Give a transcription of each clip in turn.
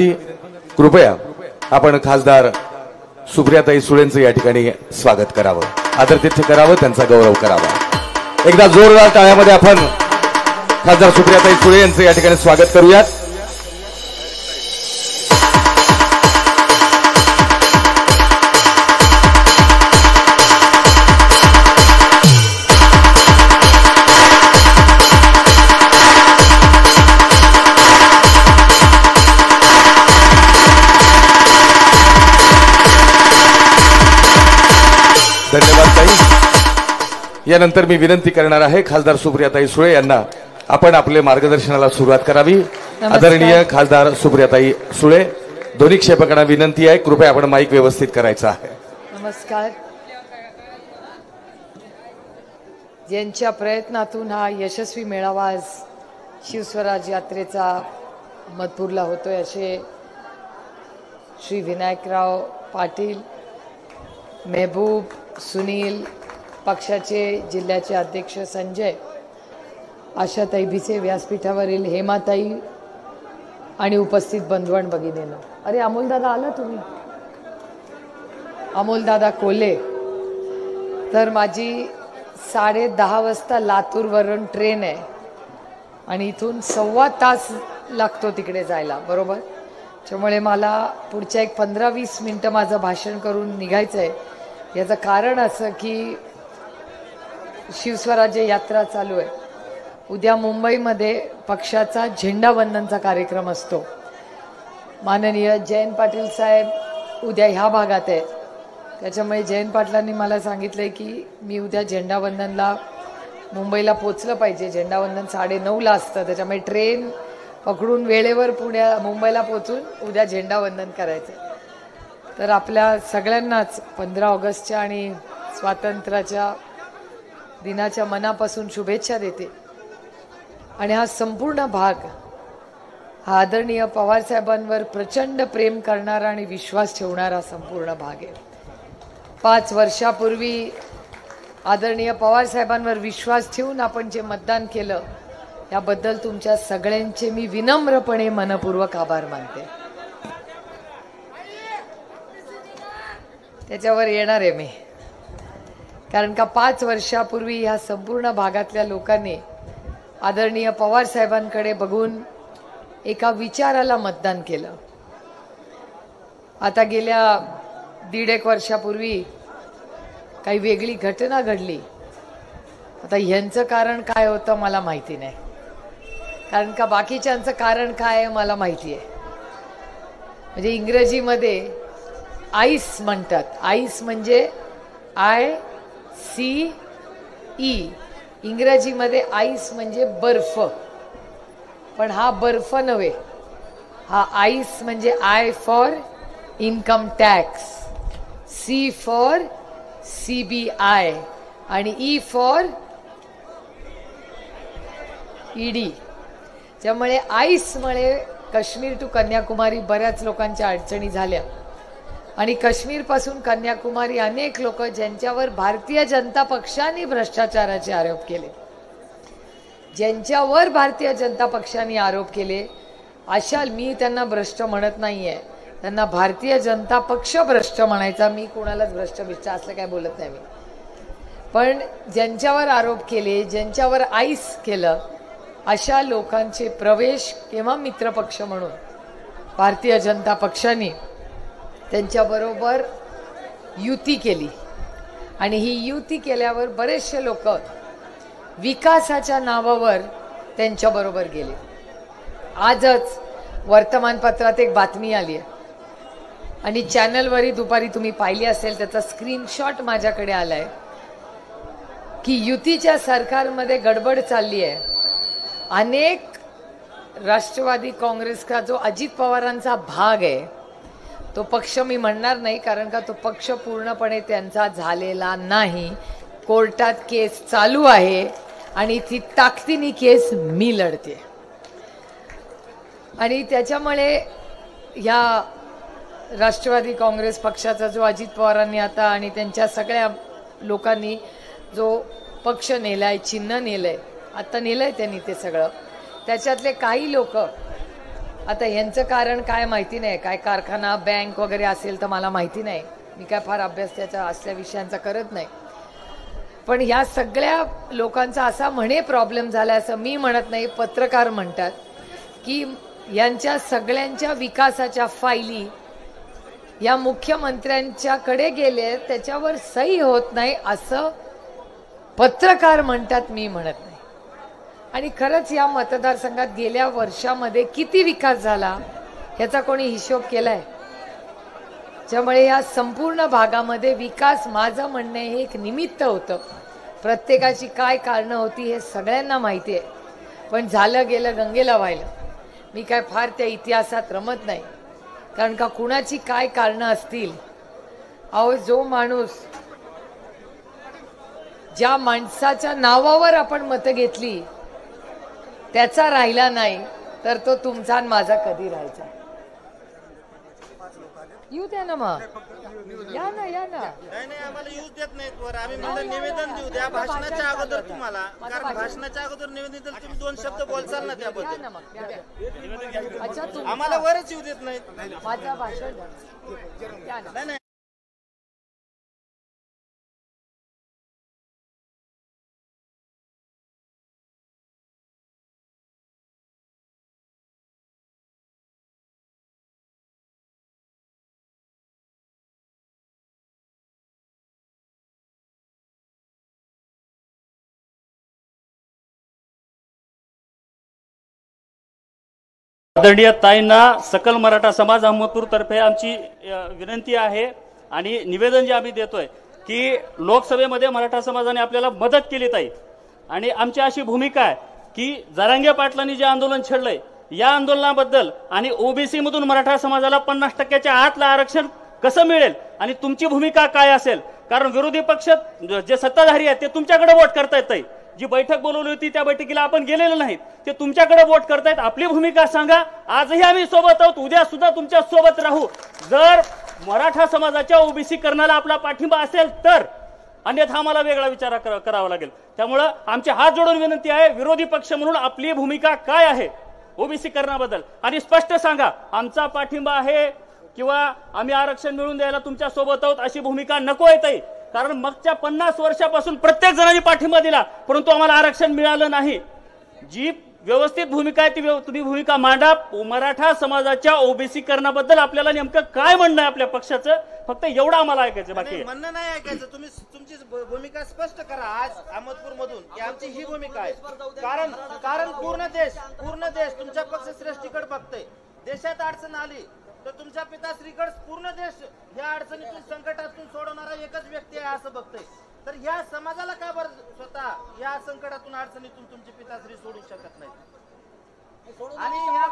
विनंती, कृपया आपण खासदार सुप्रियाताई सुळेंचं या ठिकाणी स्वागत करावं, आदरातिथ्य करावं, त्यांचा गौरव करावा। एकदा जोरदार टाळ्यामध्ये आपण खासदार सुप्रियाताई सुळे यांचं या ठिकाणी स्वागत करूयात। धन्यवाद ताई। यानंतर मी विनंती करणार आहे खासदार सुप्रियाताई सुळे यांना आपण आपले मार्गदर्शनाला सुरुवात करावी। आदरणीय खासदार सुप्रियाताई सुळे, दोन्ही क्षेपकांना विनंती आहे, कृपया आपण माईक व्यवस्थित करायचा आहे। नमस्कार। ज्यांच्या प्रयत्नातून हा यशस्वी मेळावा आज शिवस्वराज यात्रेचा मथुरला होतोय असे श्री विनायकराव पाटील, मेहबूब, सुनील, पक्षाचे जिल्ह्याचे अध्यक्ष संजय, आशाताई भिसे, व्यासपीठावरील हेमाताई आणि उपस्थित बंधुआण भगिनींनो। अरे अमोलदादा आला तुम्ही, अमोलदादा कोल्हे। तर माझी 10:30 वाजता लातूरवरून ट्रेन आहे आणि इथून 1.25 तास लागतो तिकडे जायला, बरोबर। त्यामुळे मला पुढच्या 15-20 मिनिटं माझं भाषण करून निघायचं आहे। याचं कारण असं की शिवस्वराज्य यात्रा चालू आहे। उद्या मुंबईमध्ये पक्षाचा झेंडावंदनचा कार्यक्रम असतो। माननीय जयंत पाटील साहेब उद्या ह्या भागात आहेत, त्याच्यामुळे जयंत पाटलांनी मला सांगितलंय की मी उद्या झेंडावंदनला मुंबईला पोचलं पाहिजे। झेंडावंदन 9:30ला असतं, त्याच्यामुळे ट्रेन पकडून वेळेवर मुंबईला पोचून उद्या झेंडावंदन करायचं। तर आपल्या सगळ्यांनाच 15 ऑगस्टच्या आणि स्वातंत्र्याच्या दिनाच्या मनापासून शुभेच्छा देते। आणि हा संपूर्ण भाग हा आदरणीय पवार साहेबांवर प्रचंड प्रेम करणारा आणि विश्वास ठेवणारा संपूर्ण भाग आहे। 5 वर्षापूर्वी आदरणीय पवार साहेबांवर विश्वास ठेवून आपण जे मतदान केलं याबद्दल तुमच्या सगळ्यांचे मी विनम्रपणे मनपूर्वक आभार मानते। त्याच्यावर येणार आहे मी, कारण का 5 वर्षापूर्वी ह्या संपूर्ण भागातल्या लोकांनी आदरणीय पवार साहेबांकडे बघून एका विचाराला मतदान केलं। आता गेल्या 1.5 वर्षापूर्वी काही वेगळी घटना घडली। आता ह्यांचं कारण काय होतं मला माहिती नाही, कारण का बाकीच्यांचं कारण काय आहे मला माहिती आहे। म्हणजे इंग्रजीमध्ये आईस म्हणतात, आईस म्हणजे ICE, इंग्रजीमध्ये आईस म्हणजे बर्फ, पण हा बर्फ नव्हे, हा आईस म्हणजे I for income tax, C for CBI आणि E फॉर ED। त्यामुळे आईसमुळे काश्मीर टू कन्याकुमारी बऱ्याच लोकांच्या अडचणी झाल्या आणि काश्मीर पासून कन्याकुमारी अनेक लोक ज्यांच्यावर भारतीय जनता पक्षाने भ्रष्टाचाराचे आरोप केले, ज्यांच्यावर भारतीय जनता पक्षाने आरोप केले, अशा मी त्यांना भ्रष्ट म्हणत नाहीये, त्यांना भारतीय जनता पक्ष भ्रष्ट म्हणायचा, मी कोणालाच भ्रष्ट असलं काय बोलत नाही मी। पण ज्यांच्यावर आरोप केले, ज्यांच्यावर आईस केलं, अशा लोकांचे प्रवेश किंवा मित्रपक्ष म्हणून भारतीय जनता पक्षाने त्यांच्याबरोबर युती केली आणि ही युती केल्यावर बरेचसे लोक विकासाच्या नावावर त्यांच्याबरोबर गेले। आजच वर्तमानपत्रात एक बातमी आली आहे आणि चॅनलवरही दुपारी तुम्ही पाहिली असेल, त्याचा स्क्रीनशॉट माझ्याकडे आलाय की युतीच्या सरकारमध्ये गडबड चालली आहे। अनेक राष्ट्रवादी काँग्रेस का जो अजित पवारांचा भाग आहे, तो पक्ष मी म्हणणार नाही कारण का तो पक्ष पूर्णपणे त्यांचा झालेला नाही, कोर्टात केस चालू आहे आणि ती ताकदीने केस मी लढते आणि त्याच्यामुळे या राष्ट्रवादी काँग्रेस पक्षाचा जो अजित पवारांनी आता आणि त्यांच्या सगळ्या लोकांनी जो पक्ष नेलाय, चिन्ह नेलंय, आता नेलंय त्यांनी ते सगळं, त्याच्यातले काही लोक आता यांचं कारण काय माहिती नाही, काय कारखाना बँक वगैरे असेल तर मला माहिती नाही, मी काय फार अभ्यास त्याच्या असल्या विषयांचा करत नाही. पण ह्या सगळ्या लोकांचा असा म्हणे प्रॉब्लेम झाला असं मी म्हणत नाही, पत्रकार म्हणतात की यांच्या सगळ्यांच्या विकासाच्या फायली या मुख्यमंत्र्यांच्याकडे गेले, त्याच्यावर सही होत नाही असं पत्रकार म्हणतात, मी म्हणत नाही. आणि खरंच या मतदारसंघात गेल्या वर्षामध्ये किती विकास झाला ह्याचा कोणी हिशोब केलाय? त्यामुळे या संपूर्ण भागामध्ये विकास, माझं म्हणणं हे एक निमित्त होतं. प्रत्येकाची काय कारणं होती हे सगळ्यांना माहिती आहे, पण झालं गेलं गंगेला व्हायला. मी काय फार त्या इतिहासात रमत नाही, कारण का कुणाची काय कारणं असतील. अहो, जो माणूस, ज्या माणसाच्या नावावर आपण मतं घेतली त्याचा राहिला नाही तर तो तुमचा आणि माझा कधी राहायचा? येऊ द्या ना, मग या ना. नाही आम्हाला यूज देत नाहीत वर. आम्ही म्हणलं निवेदन देऊ द्या भाषणाच्या अगोदर तुम्हाला, कारण भाषणाच्या अगोदर निवेदन दिलं तुम्ही 2 शब्द बोलचाल ना त्याबद्दल. अच्छा, आम्हाला वरच येऊ देत नाहीत. माझं भाषण द्या ना. नाही आदरणीय ताईंना सकल मराठा समाज अहमदपूर तर्फे आमची विनंती आहे आणि निवेदन जे आम्ही देतोय की लोकसभेमध्ये मराठा समाजाने आपल्याला मदत केली ताई, आणि आमची अशी भूमिका आहे की जरांगे पाटलांनी जे आंदोलन छेडलंय या आंदोलनाबद्दल आणि ओबीसी मधून मराठा समाजाला 50% आतलं आरक्षण कसं मिळेल आणि तुमची भूमिका काय असेल. कारण विरोधी पक्ष जे सत्ताधारी आहेत ते तुमच्याकडे वोट करतायत ताई. जी बैठक बोलवली होती त्या बैठकीला आपण गेलेलो नाहीत, ते तुमच्याकडे वोट करतायत. आपली भूमिका सांगा. आजही आम्ही सोबत आहोत, उद्या सुद्धा तुमच्या सोबत राहू. जर मराठा समाजाच्या ओबीसी करण्याला आपला पाठिंबा असेल तर, अन्यथा आम्हाला वेगळा विचार करावा लागेल. त्यामुळं आमची हात जोडून विनंती आहे, विरोधी पक्ष म्हणून आपली भूमिका काय आहे ओबीसी करण्याबद्दल आणि स्पष्ट सांगा. आमचा पाठिंबा आहे किंवा आम्ही आरक्षण मिळवून द्यायला तुमच्या सोबत आहोत अशी भूमिका नको आहे ताई. कारण मागच्या 50 वर्षापासून प्रत्येक जणांनी पाठिंबा दिला, परंतु आम्हाला आरक्षण मिळालं नाही. जी व्यवस्थित भूमिका आहे ती तुम्ही भूमिका मांडा. मराठा समाजाच्या ओबीसी करण्याबद्दल आपल्याला नेमकं काय म्हणणं आहे आपल्या पक्षाचं, फक्त एवढं आम्हाला ऐकायचं. बाकी म्हणणं नाही ऐकायचं. तुम्ही तुमची भूमिका स्पष्ट करा आज अहमदपूर मधून की आमची ही भूमिका आहे. कारण पूर्ण देश तुमच्या पक्ष श्रेष्ठीकडे बघतोय. देशात अडचण आली तर तुमच्या पिताश्रीकडे पूर्ण देश या अडचणीतून संकटातून सोडवणारा एकच व्यक्ती आहे असं बघतोय. तर या समाजाला का बरं स्वतः या संकटातून अडचणीतून तुमची पिताश्री सोडू शकत नाही? आणि या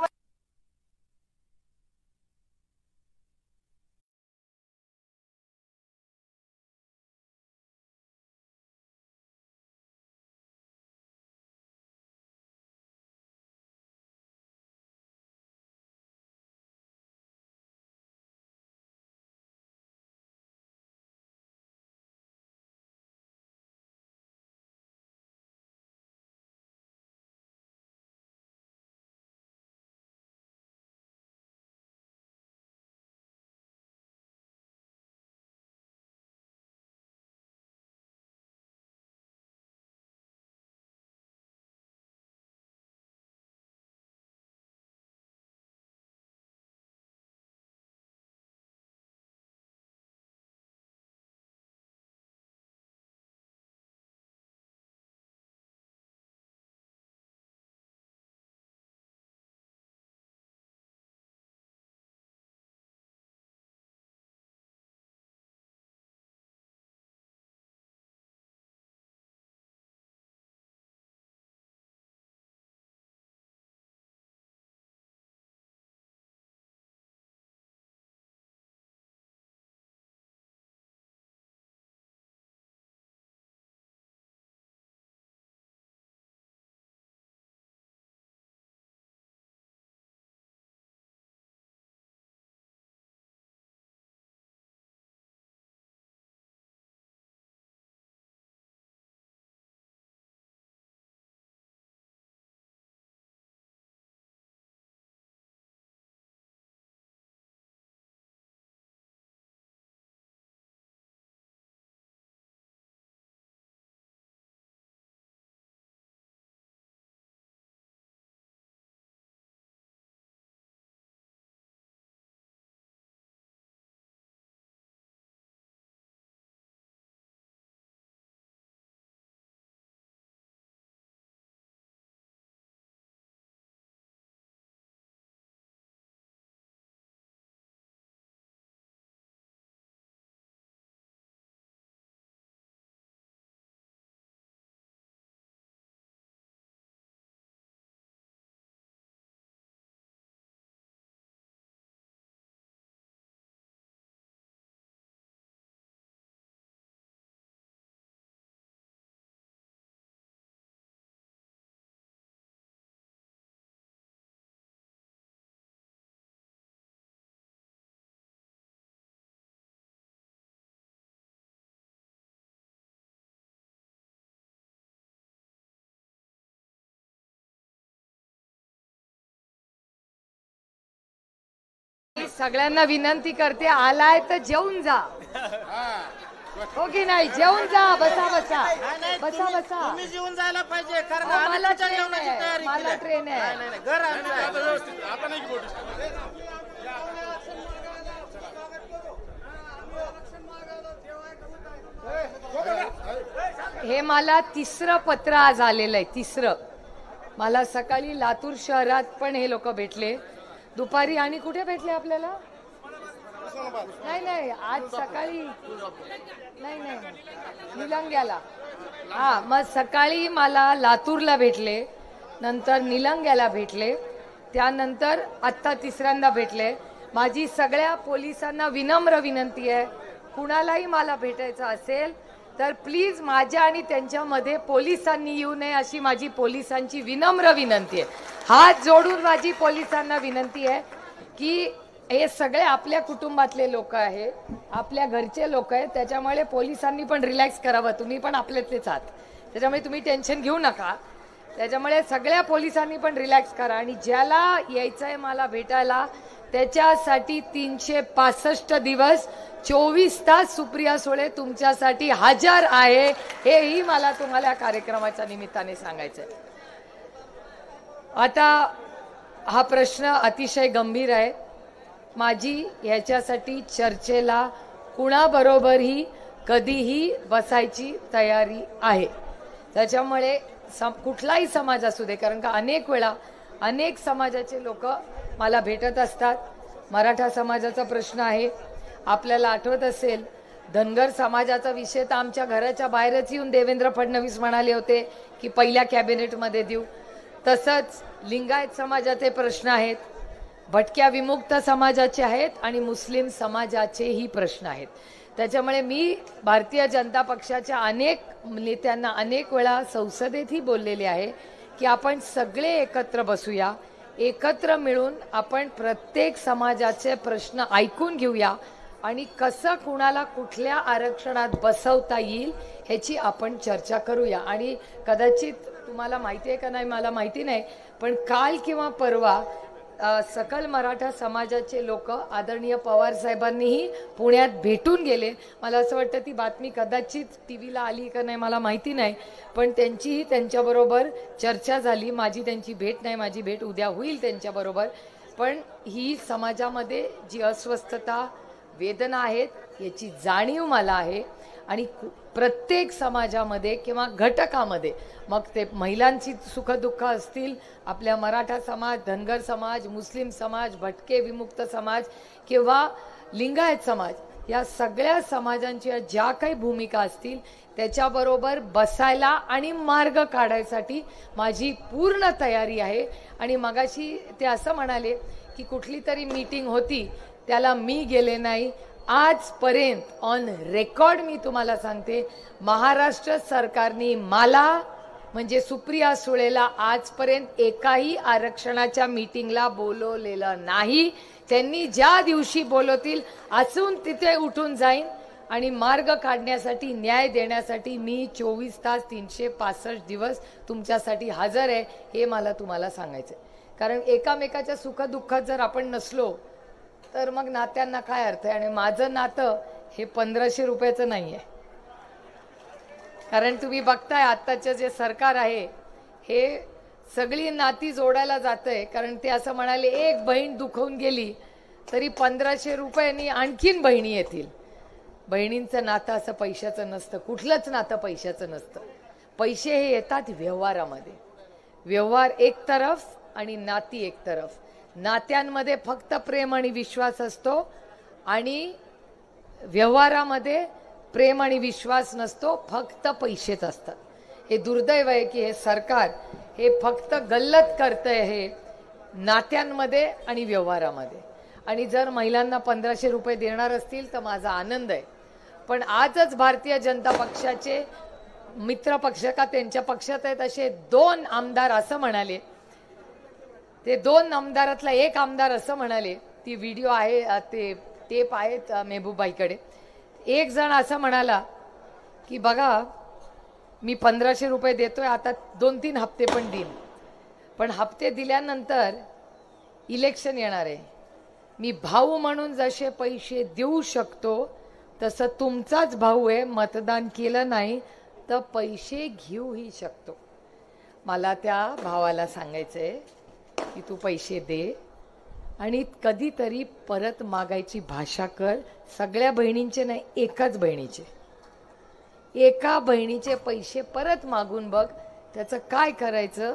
सगळ्यांना विनंती करते, आलाय तर जेवून जा. हो की नाही? जेवून जा. बसा बसा बसा बसा. तुम्ही जेवून जायला पाहिजे, कारण अहो, आम्ही मला तुमच्या ट्रेन जेवणाची आहे, तयारी मला केली. ट्रेन आहे. नाही, नाही, घर आमचं आहे. हे मला तिसरं पत्र आज आलेलं आहे. तिसरं. मला सकाळी लातूर शहरात पण हे लोक भेटले, दुपारी आणि कुठे भेटले आपल्याला? नाही नाही, आज सकाळी नाही नाही, निलंग्याला. हा, मग सकाळी मला लातूरला भेटले, नंतर निलंग्याला भेटले, त्यानंतर आत्ता तिसऱ्यांदा भेटले. माझी सगळ्या पोलिसांना विनम्र विनंती आहे, कुणालाही मला भेटायचं असेल तर प्लीज माझ्या आणि त्यांच्यामध्ये पोलिसांनी येऊ नये अशी माझी पोलिसांची विनम्र विनंती आहे. हात जोडून माझी पोलिसांना विनंती आहे की हे सगळे आपल्या कुटुंबातले लोक आहे, आपल्या घरचे लोक आहेत, त्याच्यामुळे पोलिसांनी पण रिलॅक्स करावं. तुम्ही पण आपल्यातलेच आहात, त्याच्यामुळे तुम्ही टेन्शन घेऊ नका. त्याच्यामुळे सगळ्या पोलिसांनी पण रिलॅक्स करा. आणि ज्याला यायचंय मला भेटायला त्याच्यासाठी 365 दिवस 24 तास सुप्रिया सुळे तुमच्यासाठी हजर आहे, हेही मला तुम्हाला कार्यक्रमाच्या निमित्ताने सांगायचंय. आता हा प्रश्न अतिशय गंभीर आहे. माझी ह्याच्यासाठी चर्चेला कुणाबरोबरही कधीही बसायची तयारी आहे. त्याच्यामुळे कुठलाही समाज असू दे, कारण का अनेक वेळा अनेक समाजाचे लोक मला भेटत असतात. मराठा समाजाचा प्रश्न आहे, आपल्याला आठवत असेल धनगर समाजाचा विषय तर आमच्या घराच्या बाहेरच येऊन देवेंद्र फडणवीस म्हणाले होते की पहिल्या कॅबिनेटमध्ये देऊ. तसंच लिंगायत समाजाचे प्रश्न आहेत, भटक्या विमुक्त समाजाचे आहेत आणि मुस्लिम समाजाचेही प्रश्न आहेत. त्याच्यामुळे मी भारतीय जनता पक्षाच्या अनेक नेत्यांना अनेक वेळा संसदेतही बोललेले आहे की आपण सगळे एकत्र बसूया, एकत्र मिळून आपण प्रत्येक समाजाचे प्रश्न ऐकून घेऊया आणि कसं कुणाला कुठल्या आरक्षणात बसवता येईल ह्याची आपण चर्चा करूया. आणि कदाचित तुम्हाला माहिती आहे का नाही मला माहिती नाही, पण काल किंवा परवा सकल मराठा समाजाचे लोक आदरणीय पवार साहेबांनीही पुण्यात भेटून गेले. मला असं वाटतं ती बातमी कदाचित टीव्हीला आली का नाही मला माहिती नाही, पण त्यांचीही त्यांच्याबरोबर चर्चा झाली. माझी त्यांची भेट नाही, माझी भेट उद्या होईल त्यांच्याबरोबर. पण ही समाजामध्ये जी अस्वस्थता वेदना आहेत याची जाणीव मला आहे आणि प्रत्येक समाजामध्ये किंवा घटकामध्ये, मग ते महिलांची सुखदुःख असतील, आपल्या मराठा समाज, धनगर समाज, मुस्लिम समाज, भटके विमुक्त समाज किंवा लिंगायत समाज, या सगळ्या समाजांच्या ज्या काही भूमिका असतील त्याच्याबरोबर बसायला आणि मार्ग काढायसाठी माझी पूर्ण तयारी आहे. आणि मगाशी ते असं म्हणाले की कुठली तरी मीटिंग होती त्याला मी गेले नाही. आजपर्यंत ऑन रेकॉर्ड मी तुम्हाला सांगते, महाराष्ट्र सरकारने मला म्हणजे सुप्रिया सुळेला आजपर्यंत एकाही आरक्षणाच्या मीटिंगला बोलवलेलं नाही. त्यांनी ज्या दिवशी बोलवतील असून तिथे उठून जाईन आणि मार्ग काढण्यासाठी, न्याय देण्यासाठी मी 24 तास 365 दिवस तुमच्यासाठी हजर आहे, हे मला तुम्हाला सांगायचं. कारण एकामेकाच्या सुखदुःखात जर आपण नसलो तर मग नात्यांना काय अर्थ आहे. आणि माझं नातं हे 1500 रुपयाचं नाही आहे. कारण तुम्ही बघताय आत्ताचं जे सरकार आहे हे सगळी नाती जोडायला जातंय. कारण ते असं म्हणाले एक बहीण दुखवून गेली तरी 1500 रुपयांनी आणखीन बहिणी येतील. बहिणींचं नातं असं पैशाचं नसतं, कुठलंच नातं पैशाचं नसतं. पैसे हे येतात व्यवहारामध्ये. व्यवहार एक तरफ आणि नाती एक तरफ. नात्यांमध्ये फक्त प्रेम आणि विश्वास असतो आणि व्यवहारामध्ये प्रेम आणि विश्वास नसतो, फक्त पैसेच असतात. हे दुर्दैव आहे की हे सरकार हे फक्त गल्लत करतंय हे नात्यांमध्ये आणि व्यवहारामध्ये. आणि जर महिलांना 1500 रुपये देणार असतील तर माझा आनंद आहे. पण आजच भारतीय जनता पक्षाचे मित्र पक्ष का त्यांच्या पक्षात आहेत असे 2 आमदार असं म्हणाले, ते 2 आमदारातला एक आमदार असं म्हणाले, ती व्हिडिओ आहे, ते टेप आहेत मेहबूबाईकडे. एक जण असं म्हणाला की बघा मी 1500 रुपये देतोय, आता 2-3 हप्ते पण देईन, पण हप्ते दिल्यानंतर इलेक्शन येणार आहे मी भाऊ म्हणून जसे पैसे देऊ शकतो तसं तुमचाच भाऊ आहे, मतदान केलं नाही तर पैसे घेऊही शकतो. मला त्या भावाला सांगायचंय की तू पैसे दे आणि कधीतरी परत मागायची भाषा कर. सगळ्या बहिणींचे नाही, एकाच बहिणीचे, एका बहिणीचे पैसे परत मागून बघ. त्याचं काय करायचं?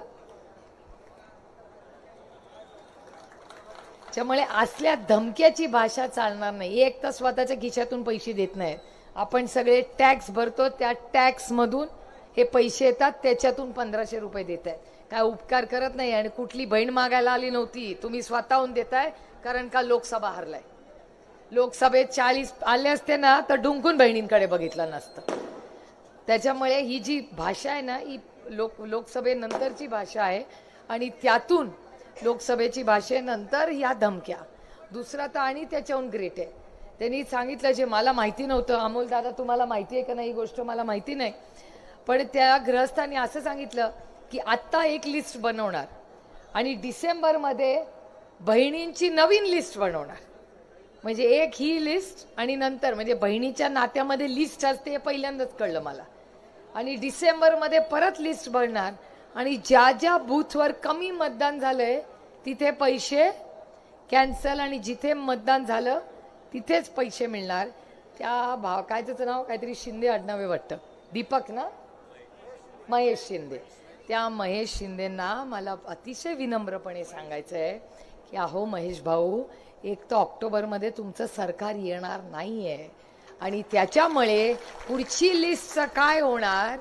त्यामुळे असल्या धमक्याची भाषा चालणार नाही. एक तर स्वतःच्या खिशातून पैसे देत नाहीत. आपण सगळे टॅक्स भरतो, त्या टॅक्स मधून हे पैसे येतात, त्याच्यातून 1500 रुपये देत आहेत. काय उपकार करत नाही. आणि कुठली बहीण मागायला आली नव्हती, तुम्ही स्वतःहून देताय. कारण का लोकसभा हरलाय. लोकसभेत 40 आले असते ना तर डुंकून बहिणींकडे बघितलं नसतं. त्याच्यामुळे ही जी भाषा आहे ना, ही लोकसभेनंतरची भाषा आहे. आणि त्यातून लोकसभेची भाषेनंतर ह्या धमक्या. दुसरा तर आणि त्याच्याहून ग्रेट आहे, त्यांनी सांगितलं जे मला माहिती नव्हतं. अमोल दादा तुम्हाला माहिती आहे का नाही ही गोष्ट मला माहिती नाही, पण त्या गृहस्थांनी असं सांगितलं की आत्ता एक लिस्ट बनवणार आणि डिसेंबरमध्ये बहिणींची नवीन लिस्ट बनवणार. म्हणजे एक ही लिस्ट आणि नंतर म्हणजे बहिणीच्या नात्यामध्ये लिस्ट असते हे पहिल्यांदाच कळलं मला. आणि डिसेंबरमध्ये परत लिस्ट बनणार आणि ज्या ज्या बूथवर कमी मतदान झालंय तिथे पैसे कॅन्सल आणि जिथे मतदान झालं तिथेच पैसे मिळणार. त्या काय त्याचं नाव काहीतरी शिंदे आडनाव आहे वाटतं, दीपक ना, महेश शिंदे. त्या महेश शिंदेंना मला अतिशय विनम्रपणे सांगायचं आहे की अहो महेश भाऊ, एक तर ऑक्टोबरमध्ये तुमचं सरकार येणार नाहीये आणि त्याच्यामुळे पुढची लिस्टचं काय होणार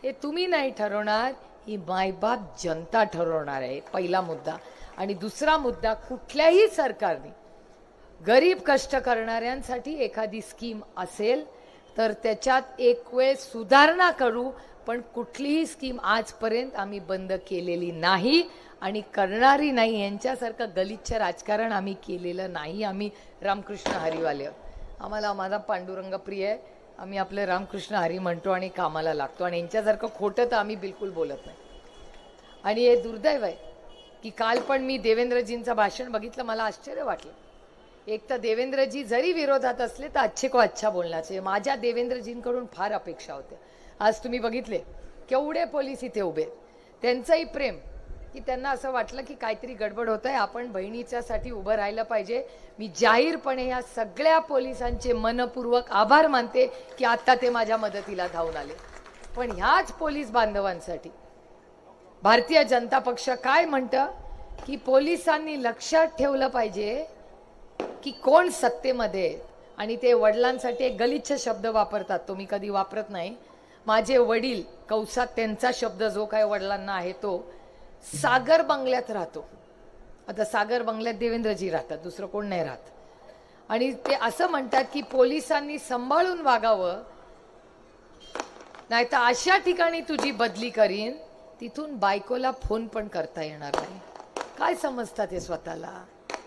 हे तुम्ही नाही ठरवणार, ही मायबाप जनता ठरवणार आहे. पहिला मुद्दा. आणि दुसरा मुद्दा, कुठल्याही सरकारने गरीब कष्ट करणाऱ्यांसाठी एखादी स्कीम असेल तर त्याच्यात एक वेळ सुधारणा करू, पण कुठलीही स्कीम आजपर्यंत आम्ही बंद केलेली नाही आणि करणारी नाही. यांच्यासारखं गलिच्छ राजकारण आम्ही केलेलं नाही. आम्ही रामकृष्ण हरीवाले, आम्हाला माझा पांडुरंग प्रिय आहे, आम्ही आपले रामकृष्ण हरी म्हणतो आणि कामाला लागतो. आणि यांच्यासारखं खोटं तर आम्ही बिलकुल बोलत नाही. आणि हे दुर्दैव आहे की काल पण मी देवेंद्रजींचं भाषण बघितलं, मला आश्चर्य वाटलं. एक तर देवेंद्रजी जरी विरोधात असले तर अच्छे को अच्छा बोलण्याचे माझ्या देवेंद्रजींकडून फार अपेक्षा होत्या. आज तुम्ही बघितले केवढे पोलीस इथे उभे, त्यांचंही प्रेम की त्यांना असं वाटलं की काहीतरी गडबड होत आहे, आपण बहिणीच्यासाठी उभं राहिलं पाहिजे. मी जाहीरपणे या सगळ्या पोलिसांचे मनपूर्वक आभार मानते की आता ते माझ्या मदतीला धावून आले. पण ह्याच पोलीस बांधवांसाठी भारतीय जनता पक्ष काय म्हणतं की पोलिसांनी लक्षात ठेवलं पाहिजे की कोण सत्तेमध्ये. आणि ते वडिलांसाठी एक गलिच्छ शब्द वापरतात, तो मी कधी वापरत नाही. माझे वडील कौसात त्यांचा शब्द जो काय वडिलांना आहे तो सागर बंगल्यात राहतो. आता सागर बंगल्यात देवेंद्रजी राहतात, दुसरं कोण नाही राहत. आणि ते असं म्हणतात की पोलिसांनी सांभाळून वागावं, नाही तर अशा ठिकाणी तुझी बदली करीन तिथून बायकोला फोन पण करता येणार नाही. काय समजतात हे स्वतःला?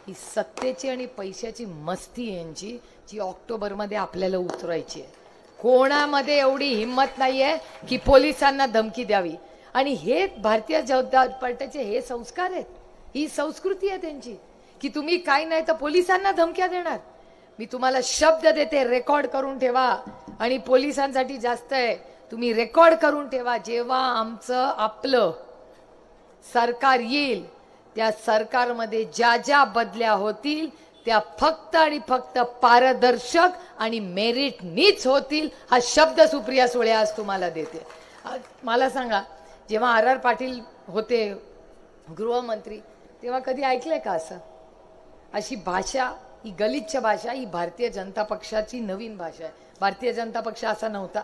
ही सत्तेची आणि पैशाची मस्ती यांची जी ऑक्टोबरमध्ये आपल्याला उतरायची आहे. कोणामध्ये एवढी हिंमत नाहीये की पोलिसांना धमकी द्यावी. आणि हे भारतीय जनता पार्टीचे हे संस्कार आहेत, ही संस्कृती आहे त्यांची की तुम्ही काही नाही तर पोलिसांना धमक्या देणार. मी तुम्हाला शब्द देते, रेकॉर्ड करून ठेवा. आणि पोलिसांसाठी जास्त आहे, तुम्ही रेकॉर्ड करून ठेवा. जेव्हा आमचं आपलं सरकार येईल त्या सरकारमध्ये ज्या ज्या बदल्या होतील त्या फक्त आणि फक्त पारदर्शक आणि मेरिटनीच होतील. हा शब्द सुप्रिया सुळे आज तुम्हाला देते. मला सांगा, जेव्हा आर पाटील होते गृहमंत्री तेव्हा कधी ऐकलंय का असं? अशी भाषा, ही गलिच्छ भाषा, ही भारतीय जनता पक्षाची नवीन भाषा आहे. भारतीय जनता पक्ष असा नव्हता.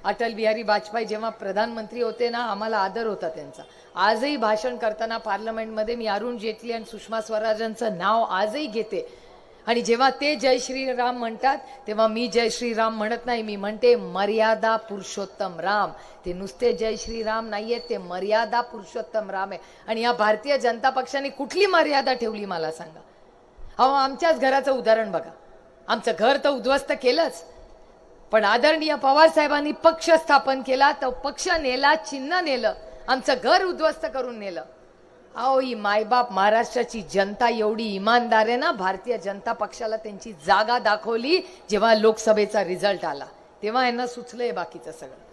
अटल बिहारी वाजपेयी जेव्हा प्रधानमंत्री होते ना, आम्हाला आदर होता त्यांचा. आजही भाषण करताना पार्लमेंटमध्ये मी अरुण जेटली आणि सुषमा स्वराजांचं नाव आजही घेते. आणि जेव्हा ते जय श्रीराम म्हणतात तेव्हा मी जय श्रीराम म्हणत नाही, मी म्हणते मर्यादा पुरुषोत्तम राम. ते नुसते जय श्रीराम नाहीये, ते मर्यादा पुरुषोत्तम राम आहे. आणि या भारतीय जनता पक्षाने कुठली मर्यादा ठेवली मला सांगा? अहो, आमच्याच घराचं उदाहरण बघा. आमचं घर तर उद्ध्वस्त केलंच, पण आदरणीय पवार साहेबांनी पक्ष स्थापन केला, तो पक्ष नेला, चिन्ह नेलं, आमचं घर उद्ध्वस्त करून नेलं. अहो ही मायबाप महाराष्ट्राची जनता एवढी इमानदार आहे ना, भारतीय जनता पक्षाला त्यांची जागा दाखवली जेव्हा लोकसभेचा रिझल्ट आला तेव्हा यांना सुचलंय बाकीचं सगळं.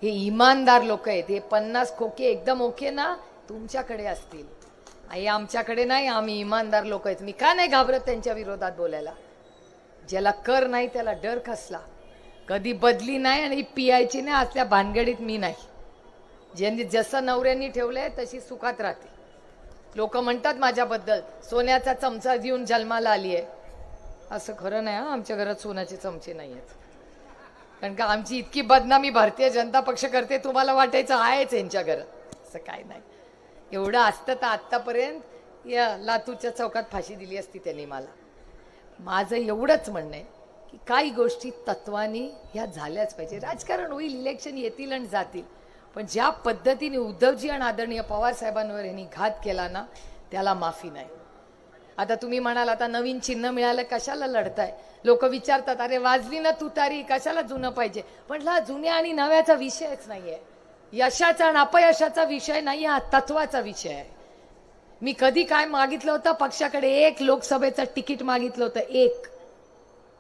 हे इमानदार लोक आहेत. हे 50 खोके एकदम ओके ना तुमच्याकडे असतील, आई आमच्याकडे नाही. आम्ही इमानदार लोक आहेत. मी का नाही घाबरत त्यांच्या विरोधात बोलायला. ज्याला कर नाही त्याला डर कसला. कधी बदली नाही आणि पियायची नाही असल्या भानगडीत मी नाही. ज्यांनी जसं नवऱ्यांनी ठेवलंय तशी सुखात राहते. लोक म्हणतात माझ्याबद्दल सोन्याचा चमचा देऊन जन्माला आली आहे. असं खरं नाही. आमच्या घरात सोन्याचे चमचे नाही आहेत. कारण का आमची इतकी बदनामी भारतीय जनता पक्ष करते तुम्हाला वाटायचं आहेच यांच्या घरात. असं काय नाही. एवढं असतं तर आत्तापर्यंत या लातूरच्या चौकात फाशी दिली असती त्यांनी मला. माझं एवढंच म्हणणं आहे की काही गोष्टी तत्वानी ह्या झाल्याच पाहिजे. राजकारण होईल, इलेक्शन येतील आणि जातील, पण ज्या पद्धतीने उद्धवजी आणि आदरणीय पवार साहेबांवर यांनी घात केला ना त्याला माफी नाही. आता तुम्ही म्हणाल आता नवीन चिन्ह मिळालं कशाला लढताय. लोक विचारतात अरे वाजली ना तुतारी कशाला जुनं पाहिजे. म्हटलं जुन्या आणि नव्याचा विषयच नाहीये. यशाचा आणि अपयशाचा विषय नाही, हा तत्वाचा विषय आहे. मी कधी काय मागितलं होतं पक्षाकडे? एक लोकसभेचं तिकीट मागितलं होतं. एक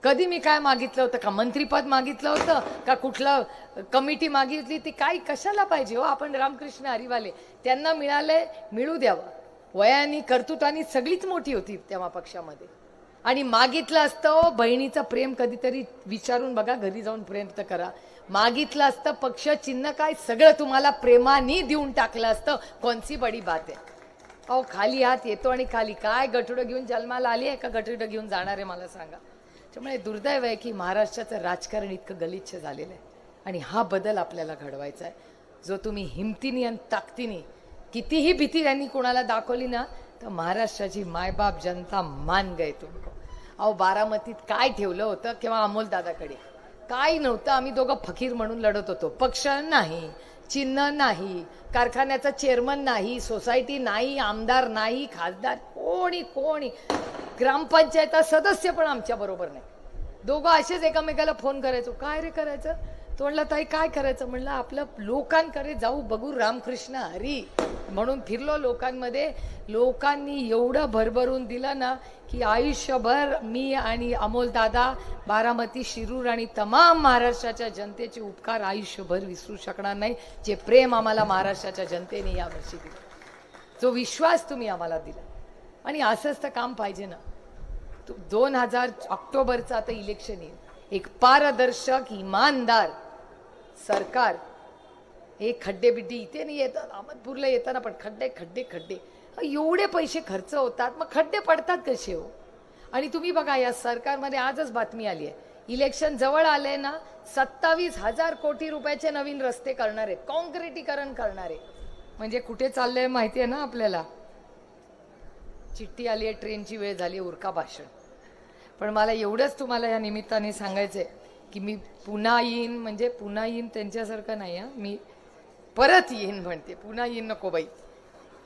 कधी मी काय मागितलं होतं का? मंत्रीपद मागितलं होतं का? कुठलं कमिटी मागितली ती? काही कशाला पाहिजे हो. आपण रामकृष्ण हरिवाले त्यांना मिळाले, मिळू द्यावं. वयानी कर्तृत्वानी सगळीच मोठी होती तेव्हा पक्षामध्ये. आणि मागितलं असतं बहिणीचं प्रेम कधीतरी विचारून बघा, घरी जाऊन प्रेम तर करा. मागितलं असतं पक्ष चिन्ह काय सगळं तुम्हाला प्रेमाने देऊन टाकलं असतं. कोणची बडी बात आहे. अहो खाली हात येतो आणि खाली काय गठुडं घेऊन जन्माला आली आहे का गठुडं घेऊन जाणार आहे मला सांगा. त्यामुळे दुर्दैव आहे की महाराष्ट्राचं राजकारण इतकं गलिच्छ झालेलं आहे आणि हा बदल आपल्याला घडवायचा आहे. जो तुम्ही हिमतीने आणि ताकदीने कितीही भीती त्यांनी कोणाला दाखवली ना तर महाराष्ट्राची मायबाप जनता मान गए तुमको. अहो बारामतीत काय ठेवलं होतं किंवा अमोल दादाकडे काय नव्हतं. आम्ही दोघं फकीर म्हणून लढत होतो. पक्ष नाही, चिन्ह नाही, कारखान्याचा चेअरमन नाही, सोसायटी नाही, आमदार नाही, खासदार कोणी ग्रामपंचायत सदस्य पण आमच्या बरोबर नाही. दोघं असेच एकामेकाला फोन करायचो. काय रे करायचं? तो म्हणला ताई काय करायचं? म्हणलं आपलं लोकांकडे जाऊ बघू रामकृष्ण हरी म्हणून फिरलो लोकांमध्ये. लोकांनी एवढं भरभरून दिलं ना की आयुष्यभर मी आणि अमोल दादा बारामती, शिरूर आणि तमाम महाराष्ट्राच्या जनतेचे उपकार आयुष्यभर विसरू शकणार नाही. जे प्रेम आम्हाला महाराष्ट्राच्या जनतेने यावर्षी दिलं, जो विश्वास तुम्ही आम्हाला दिला. आणि असंच तर काम पाहिजे ना. 2000 ऑक्टोबरचं आता इलेक्शन येईल. एक पारदर्शक इमानदार सरकार. हे खड्डे बिड्डे इथे नाही येतात, अहमदपूरला येताना पण खड्डे खड्डे खड्डे. एवढे पैसे खर्च होतात मग खड्डे पडतात कसे हो. आणि तुम्ही बघा या सरकारमध्ये आजच बातमी आली आहे इलेक्शन जवळ आले ना 27,000 कोटी रुपयाचे नवीन रस्ते करणार आहेत, कॉन्क्रिटीकरण करणार आहे. म्हणजे कुठे चाललंय माहिती आहे ना आपल्याला. चिठ्ठी आली आहे, ट्रेनची वेळ झाली, उरका भाषण. पण मला एवढंच तुम्हाला या निमित्ताने सांगायचंय की मी पुन्हा येईन. म्हणजे पुन्हा येईन त्यांच्यासारखं नाही हा, मी परत येईन म्हणते. पुन्हा येईन नको बाई.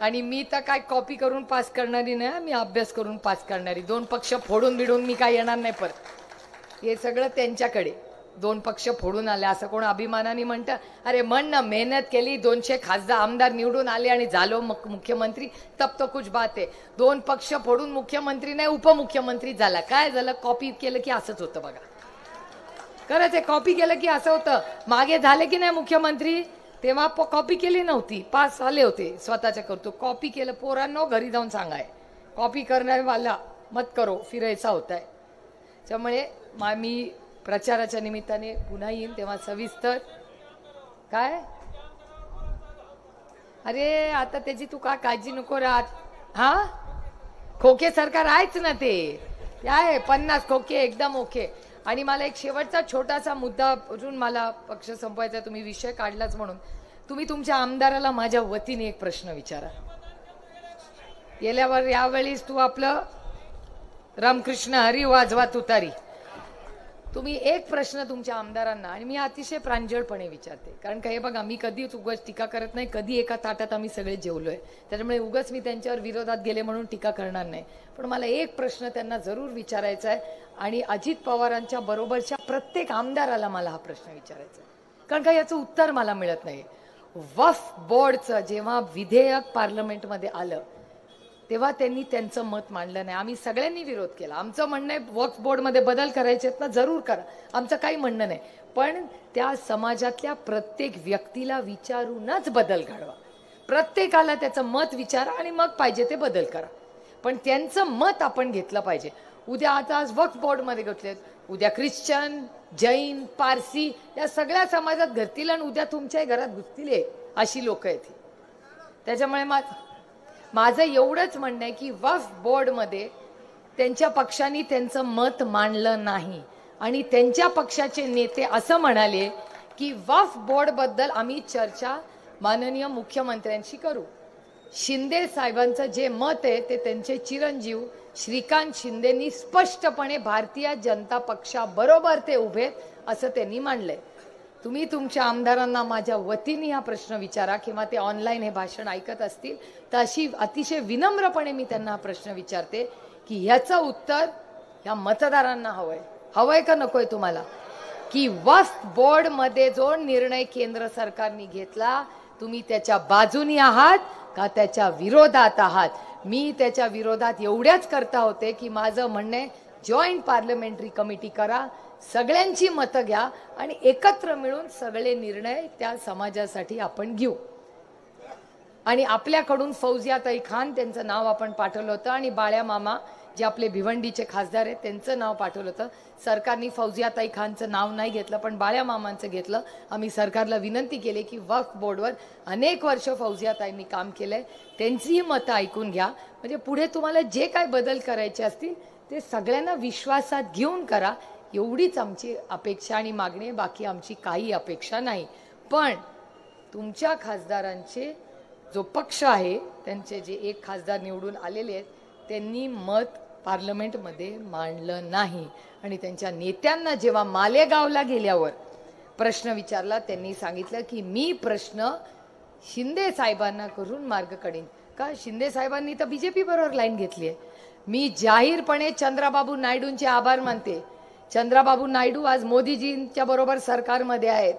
आणि मी तर काय कॉपी करून पास करणारी नाही, मी अभ्यास करून पास करणारी. 2 पक्ष फोडून बिडून मी काय येणार नाही परत. हे सगळं त्यांच्याकडे. 2 पक्ष फोडून आले असं कोण अभिमानाने म्हणतं? अरे म्हण ना, मेहनत केली, 200 खासदार आमदार निवडून आले आणि झालो मुख्यमंत्री, तब तो कुछ बात आहे. 2 पक्ष फोडून मुख्यमंत्री नाही उपमुख्यमंत्री झाला. काय झालं? कॉपी केलं की असंच होतं बघा. खरंच आहे, कॉपी केलं की असं होतं. मागे झाले की नाही मुख्यमंत्री तेव्हा कॉपी केली नव्हती, पास आले होते स्वतःच्या करतो. कॉपी केलं. पोरांनो घरी जाऊन सांगाय कॉपी करणाऱ्यावाला मत करो, फिरायचा होत आहे. त्यामुळे मी प्रचाराच्या निमित्ताने पुन्हा येईन तेव्हा सविस्तर. काय अरे आता त्याची तू का काळजी नको राहत. हा खोके सरकार आहेच ना ते. आहे 50 खोके एकदम ओके. आणि मला एक शेवटचा छोटासा मुद्दा अजून मला पक्ष संपवायचा. तुम्ही विषय काढलाच म्हणून तुम्ही तुमच्या आमदाराला माझ्या वतीने एक प्रश्न विचारा. गेल्यावर यावेळीस तू आपलं रामकृष्ण हरी वाजवा तुतारी. तुम्ही एक प्रश्न तुमच्या आमदारांना, आणि मी अतिशय प्रांजळपणे विचारते, कारण का हे बघा मी कधीच उगाच टीका करत नाही. कधी एका ताटात आम्ही सगळे जेवलोय, त्याच्यामुळे उगाच मी त्यांच्यावर विरोधात गेले म्हणून टीका करणार नाही. पण मला एक प्रश्न त्यांना जरूर विचारायचा आहे आणि अजित पवारांच्या बरोबरच्या प्रत्येक आमदाराला मला हा प्रश्न विचारायचा आहे, कारण का याचं उत्तर मला मिळत नाही. वक्फ बोर्डचं जेव्हा विधेयक पार्लमेंटमध्ये आलं तेव्हा त्यांनी त्यांचं मत मांडलं नाही. आम्ही सगळ्यांनी विरोध केला. आमचं म्हणणं आहे वक्फ बोर्डमध्ये बदल करायचे आहेत ना, जरूर करा, आमचं काही म्हणणं नाही, पण त्या समाजातल्या प्रत्येक व्यक्तीला विचारूनच बदल घडवा. प्रत्येकाला त्याचं मत विचारा आणि मग पाहिजे ते बदल करा, पण त्यांचं मत आपण घेतलं पाहिजे. उद्या आता आज वक्फ बोर्डमध्ये घेतलेत, उद्या ख्रिश्चन, जैन, पारसी या सगळ्या समाजात घरतील आणि उद्या तुमच्याही घरात घुसतील अशी लोक आहेत. त्याच्यामुळे माझं एवढंच म्हणणं आहे की वक्फ बोर्डमध्ये त्यांच्या पक्षांनी त्यांचं मत मांडलं नाही आणि त्यांच्या पक्षाचे नेते असं म्हणाले की वक्फ बोर्डबद्दल आम्ही चर्चा माननीय मुख्यमंत्र्यांशी करू. शिंदे साहेबांचं जे मत आहे ते त्यांचे चिरंजीव श्रीकांत शिंदेनी स्पष्टपणे भारतीय जनता पक्षाबरोबर ते उभे असं त्यांनी मांडलंय. तुम्ही तुमच्या आमदारांना माझ्या वतीने हा प्रश्न विचारा किंवा ते ऑनलाईन हे भाषण ऐकत असतील तर अशी अतिशय विनम्रपणे मी त्यांना हा प्रश्न विचारते की ह्याचं उत्तर या मतदारांना हवंय का नकोय तुम्हाला, की वक्फ बोर्डमध्ये जो निर्णय केंद्र सरकारने घेतला तुम्ही त्याच्या बाजूनी आहात का त्याच्या विरोधात आहात. मी त्याच्या विरोधात एवढ्याच करता होते की माझं म्हणणे जॉईंट पार्लमेंटरी कमिटी करा, सगळ्यांची मतं घ्या आणि एकत्र मिळून सगळे निर्णय त्या समाजासाठी आपण घेऊ. आणि आपल्याकडून फौजियाताई खान त्यांचं नाव आपण पाठवलं होतं आणि बाळ्या मामा जे आपले भिवंडीचे खासदार आहेत त्यांचं नाव पाठवलं होतं. सरकारने फौजियाताई खानचं नाव नाही घेतलं पण बाळ्या मामांचं घेतलं. आम्ही सरकारला विनंती केली की वक्फ बोर्डवर अनेक वर्ष फौजियाताईंनी काम केलंय, त्यांचीही मतं ऐकून घ्या, म्हणजे पुढे तुम्हाला जे काय बदल करायचे असतील ते सगळ्यांना विश्वासात घेऊन करा. एवढीच आमची अपेक्षा आणि मागणी आहे, बाकी आमची काही अपेक्षा नाही. पण तुमच्या खासदारांचे जो पक्ष आहे त्यांचे जे एक खासदार निवडून आलेले आहेत त्यांनी मत पार्लमेंटमध्ये मांडलं नाही आणि त्यांच्या नेत्यांना जेव्हा मालेगावला गेल्यावर प्रश्न विचारला त्यांनी सांगितलं की मी प्रश्न शिंदे साहेबांना करून मार्ग काढीन. का शिंदे साहेबांनी तर बीजेपी बरोबर लाईन घेतली आहे. मी जाहीरपणे चंद्राबाबू नायडूंचे आभार मानते. चंद्राबाबू नायडू आज मोदीजींच्या बरोबर सरकारमध्ये आहेत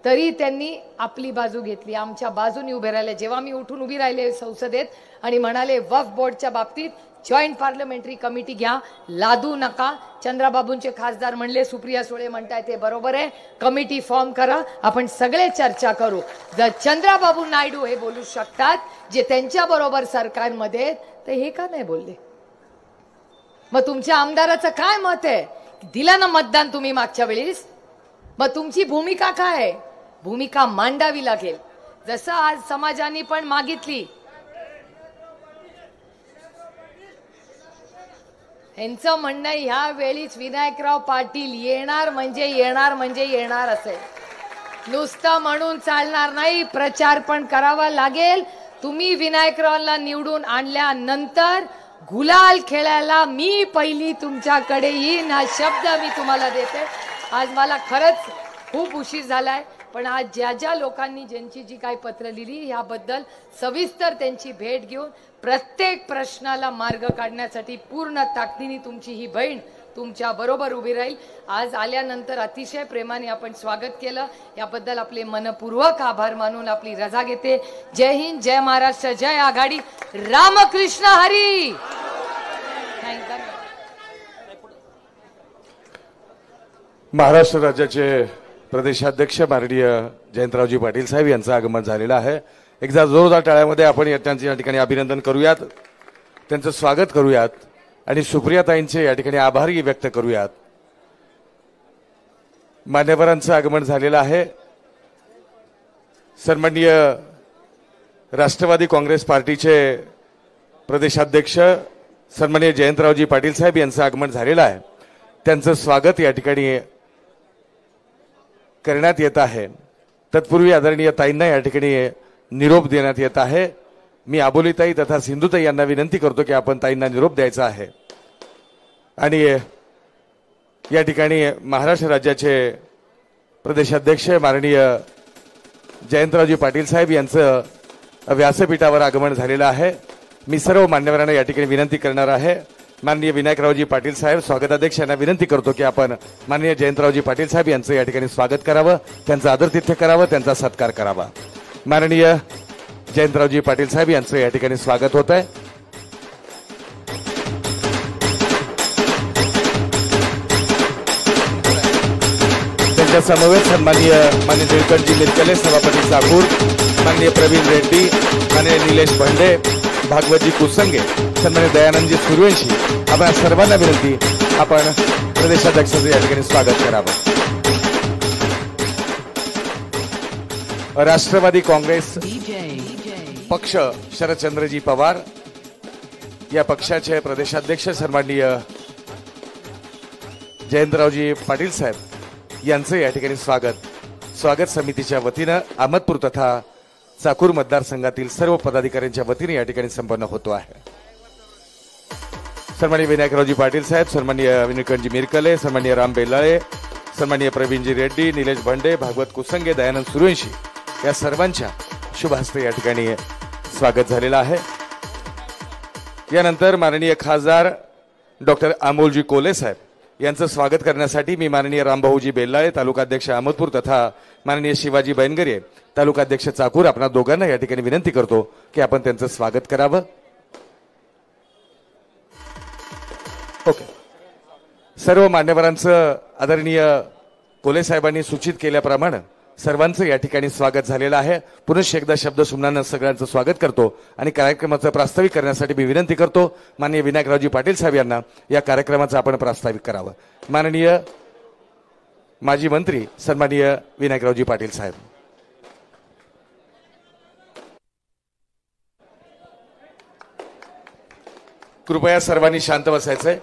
तरी त्यांनी आपली बाजू घेतली, आमच्या बाजूने उभे राहिले. जेव्हा मी उठून उभी राहिले संसदेत आणि म्हणाले वक्फ बोर्डच्या बाबतीत जॉईंट पार्लमेंटरी कमिटी घ्या, लादू नका, चंद्राबाबूंचे खासदार म्हणले सुप्रिया सुळे म्हणताय ते बरोबर आहे, कमिटी फॉर्म करा, आपण सगळे चर्चा करू. जर चंद्राबाबू नायडू हे बोलू शकतात जे त्यांच्या बरोबर सरकारमध्ये तर हे का नाही बोलले. मग तुमच्या आमदाराचं काय मत आहे, दिलं ना मतदान तुम्ही मागच्या वेळेस, मग तुमची भूमिका काय आहे, भूमिका मांडावी लागेल. जसं आज समाजाने पण मागितली, यांचं म्हणणं ह्या वेळीच विनायकराव पाटील येणार म्हणजे येणार असेल, नुसतं म्हणून चालणार नाही, प्रचार पण करावा लागेल. तुम्ही विनायकरावला निवडून आणल्यानंतर गुलाल खेळायला मी पहिली तुमच्याकडे येईन हा शब्द मी तुम्हाला देते. आज मला खरंच खूप उशीर झालाय, पण आज ज्या ज्या लोकांनी ज्यांची जी काही पत्र लिहिली याबद्दल सविस्तर त्यांची भेट घेऊन प्रत्येक प्रश्नाला मार्ग काढण्यासाठी पूर्ण ताकदीने तुमची ही बहीण तुमच्या बरोबर उभी राहील. आज आल्यानंतर अतिशय प्रेमाने आपण स्वागत केलं, याबद्दल आपले मनपूर्वक आभार मानून आपली रजा घेते. जय हिंद, जय महाराष्ट्र, जय आघाडी, रामकृष्ण हरी. महाराष्ट्र राज्याचे प्रदेशाध्यक्ष माननीय जयंतरावजी पाटील साहेब यांचं आगमन झालेलं आहे. एकदा जोरदार टाळ्यामध्ये आपण त्यांचे या ठिकाणी अभिनंदन करूयात, त्यांचं स्वागत करूयात आणि सुप्रियाताईंचे या ठिकाणी आभारही व्यक्त करूयात. मान्यवरांचं आगमन झालेलं आहे. सन्माननीय राष्ट्रवादी काँग्रेस पार्टीचे प्रदेशाध्यक्ष सन्माननीय जयंतरावजी पाटील साहेब यांचं आगमन झालेलं आहे. त्यांचं स्वागत या ठिकाणी करण्यात येत आहे. तत्पूर्वी आदरणीय ताईंना या ठिकाणी निरोप देण्यात येत आहे. मी आबोलीताई तथा सिंधुताई यांना विनंती करतो की आपण ताईंना निरोप द्यायचा आहे. आणि या ठिकाणी महाराष्ट्र राज्याचे प्रदेशाध्यक्ष माननीय जयंतरावजी पाटील साहेब यांचं व्यासपीठावर आगमन झालेलं आहे. मी सर्व मान्यवरांना या ठिकाणी विनंती करणार आहे. माननीय विनायकरावजी पाटील साहेब स्वागताध्यक्ष यांना विनंती करतो की आपण माननीय जयंतरावजी पाटील साहेब यांचं या ठिकाणी स्वागत करावं, त्यांचं आदरातिथ्य करावं, त्यांचा सत्कार करावा. माननीय जयंतरावजी पाटील साहेब यांचं या ठिकाणी स्वागत होत आहे. त्यांच्या समवेत सन्माननीय माननीय निळकंठजी मिरकले, सभापती चाकूर, माननीय प्रवीण रेड्डी, माननीय निलेश भंडे, भागवतजी कुसंगे, सन्माननीय दयानंदजी सूर्यवंशी, आपण सर्वांना विनंती आपण प्रदेशाध्यक्षाचं या ठिकाणी स्वागत करावं. राष्ट्रवादी काँग्रेस पक्ष शरदचंद्रजी पवार या पक्षाचे प्रदेशाध्यक्ष सन्माननीय जयंतरावजी पाटील साहेब यांचं या ठिकाणी स्वागत समितीच्या वतीनं अहमदपूर तथा चाकूर मतदारसंघातील सर्व पदाधिकाऱ्यांच्या वतीने या ठिकाणी संपन्न होतो आहे. सन्माननीय विनायकरावजी पाटील साहेब, सन्माननीय निळकंठजी मिरकले, सन्माननीय राम बेल्लाळे, सन्माननीय प्रवीणजी रेड्डी, निलेश भंडे, भागवत कुसंगे, दयानंद सूर्यवंशी या सर्वांच्या शुभ हस्ते या ठिकाणी स्वागत झालेलं आहे. यानंतर माननीय खासदार डॉक्टर अमोलजी कोले साहेब यांचं स्वागत करण्यासाठी मी माननीय रामभाऊजी बेल्लाळे, तालुकाध्यक्ष अहमदपूर तथा माननीय शिवाजी बैनगरे, तालुकाध्यक्ष चाकूर, आपणा दोघांना या ठिकाणी विनंती करतो की आपण त्यांचं स्वागत करावं. ओके. सर्व मान्यवरांचं आदरणीय कोले साहेबांनी सूचित केल्याप्रमाणे सर्वांचं या ठिकाणी स्वागत झालेलं आहे. पुनश्च एकदा शब्द सुमनानं सगळ्यांचं स्वागत करतो आणि कार्यक्रमाचं प्रास्ताविक करण्यासाठी मी विनंती करतो माननीय विनायकरावजी पाटील साहेब यांना या कार्यक्रमाचं आपण प्रास्ताविक करावं. माननीय माजी मंत्री सन्माननीय विनायकरावजी पाटील साहेब. कृपया सर्वांनी शांत बसायचंय.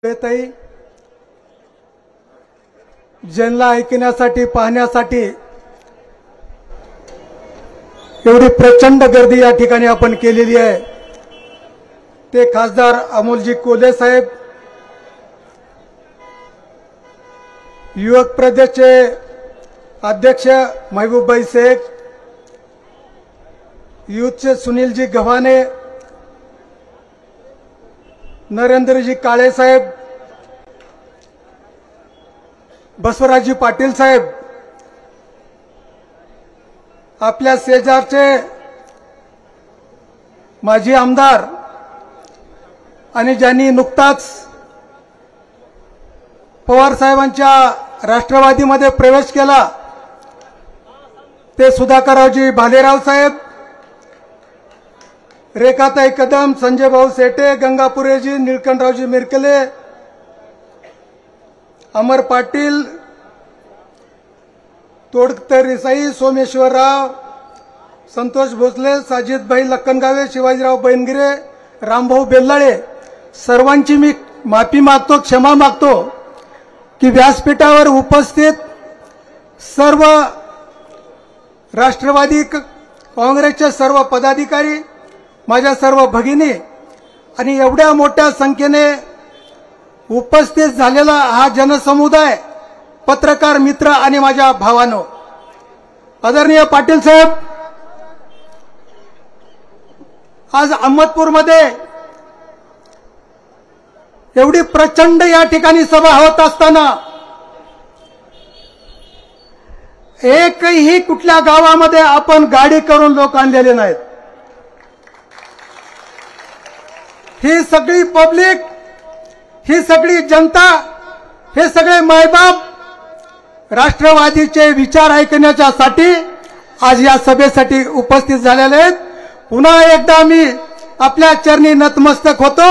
ताई ज्यांना ऐकण्यासाठी पाहण्यासाठी एवढी प्रचंड गर्दी या ठिकाणी आपण केलेली आहे ते खासदार अमोलजी कोले साहेब, युवक प्रदेशचे अध्यक्ष महबूबभाई शेख, युथचे सुनीलजी गव्हाणे, नरेंद्रजी काळे साहेब, बसवराजजी पाटील साहेब, आपल्या शेजारचे माजी आमदार आणि ज्यांनी नुकताच पवार साहेबांच्या राष्ट्रवादीमध्ये प्रवेश केला ते सुधाकररावजी भालेराव साहेब, रेखाताई कदम, संजय भाऊ सेटे, गंगापुरेजी, निळकंठरावजी मिरकले, अमर पाटील, तोडकर रिसाई, सोमेश्वरराव, संतोष भोसले, साजिदभाई लक्कनगावे, शिवाजीराव बैनगिरे, रामभाऊ बेल्लाळे, सर्वांची मी माफी मागतो, क्षमा मागतो की व्यासपीठावर उपस्थित सर्व राष्ट्रवादी काँग्रेसचे सर्व पदाधिकारी, माझ्या सर्व भगिनी आणि एवढ्या मोठ्या संख्येने उपस्थित झालेला हा जनसमुदाय, पत्रकार मित्र आणि माझ्या भावांनो, आदरणीय पाटील साहेब, आज अहमदपूरमध्ये एवढी प्रचंड या ठिकाणी सभा होत असताना एकही कुठल्या गावामध्ये आपण गाडी करून लोक आणलेले नाहीत. ही सगळी पब्लिक, ही सगळी जनता, हे सगळे मायबाप राष्ट्रवादीचे विचार ऐकण्यासाठी आज या सभेसाठी उपस्थित झालेले आहेत. पुन्हा एकदा मी आपल्या चरणी नतमस्तक होतो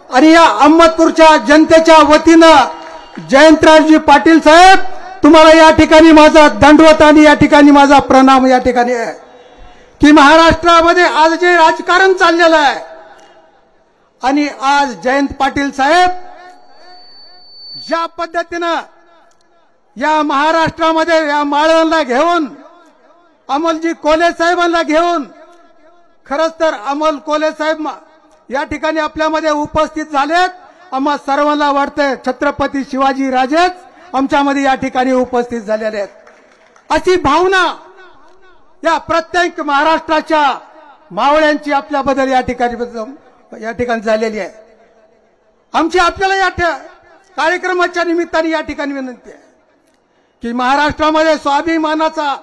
आणि या अहमदपूरच्या जनतेच्या वतीनं जयंतरावजी पाटील साहेब तुम्हाला या ठिकाणी माझा दंडवत आणि या ठिकाणी माझा प्रणाम या ठिकाणी आहे की महाराष्ट्रामध्ये आज जे राजकारण चाललेलं आहे आणि आज जयंत पाटील साहेब ज्या पद्धतीनं या महाराष्ट्रामध्ये या माळांना घेऊन अमोलजी कोल्हे साहेबांना घेऊन खरंच तर अमोल कोल्हे साहेब या ठिकाणी आपल्यामध्ये उपस्थित झालेत. आम्हा सर्वांना वाटतंय छत्रपती शिवाजी राजेच आमच्यामध्ये या ठिकाणी उपस्थित झालेले आहेत. अशी भावना या प्रत्येक महाराष्ट्राच्या मावळ्यांची आपल्याबद्दल या ठिकाणी झालेली आहे. आमची आपल्याला या कार्यक्रमाच्या निमित्ताने या ठिकाणी विनंती आहे की महाराष्ट्रामध्ये स्वाभिमानाचा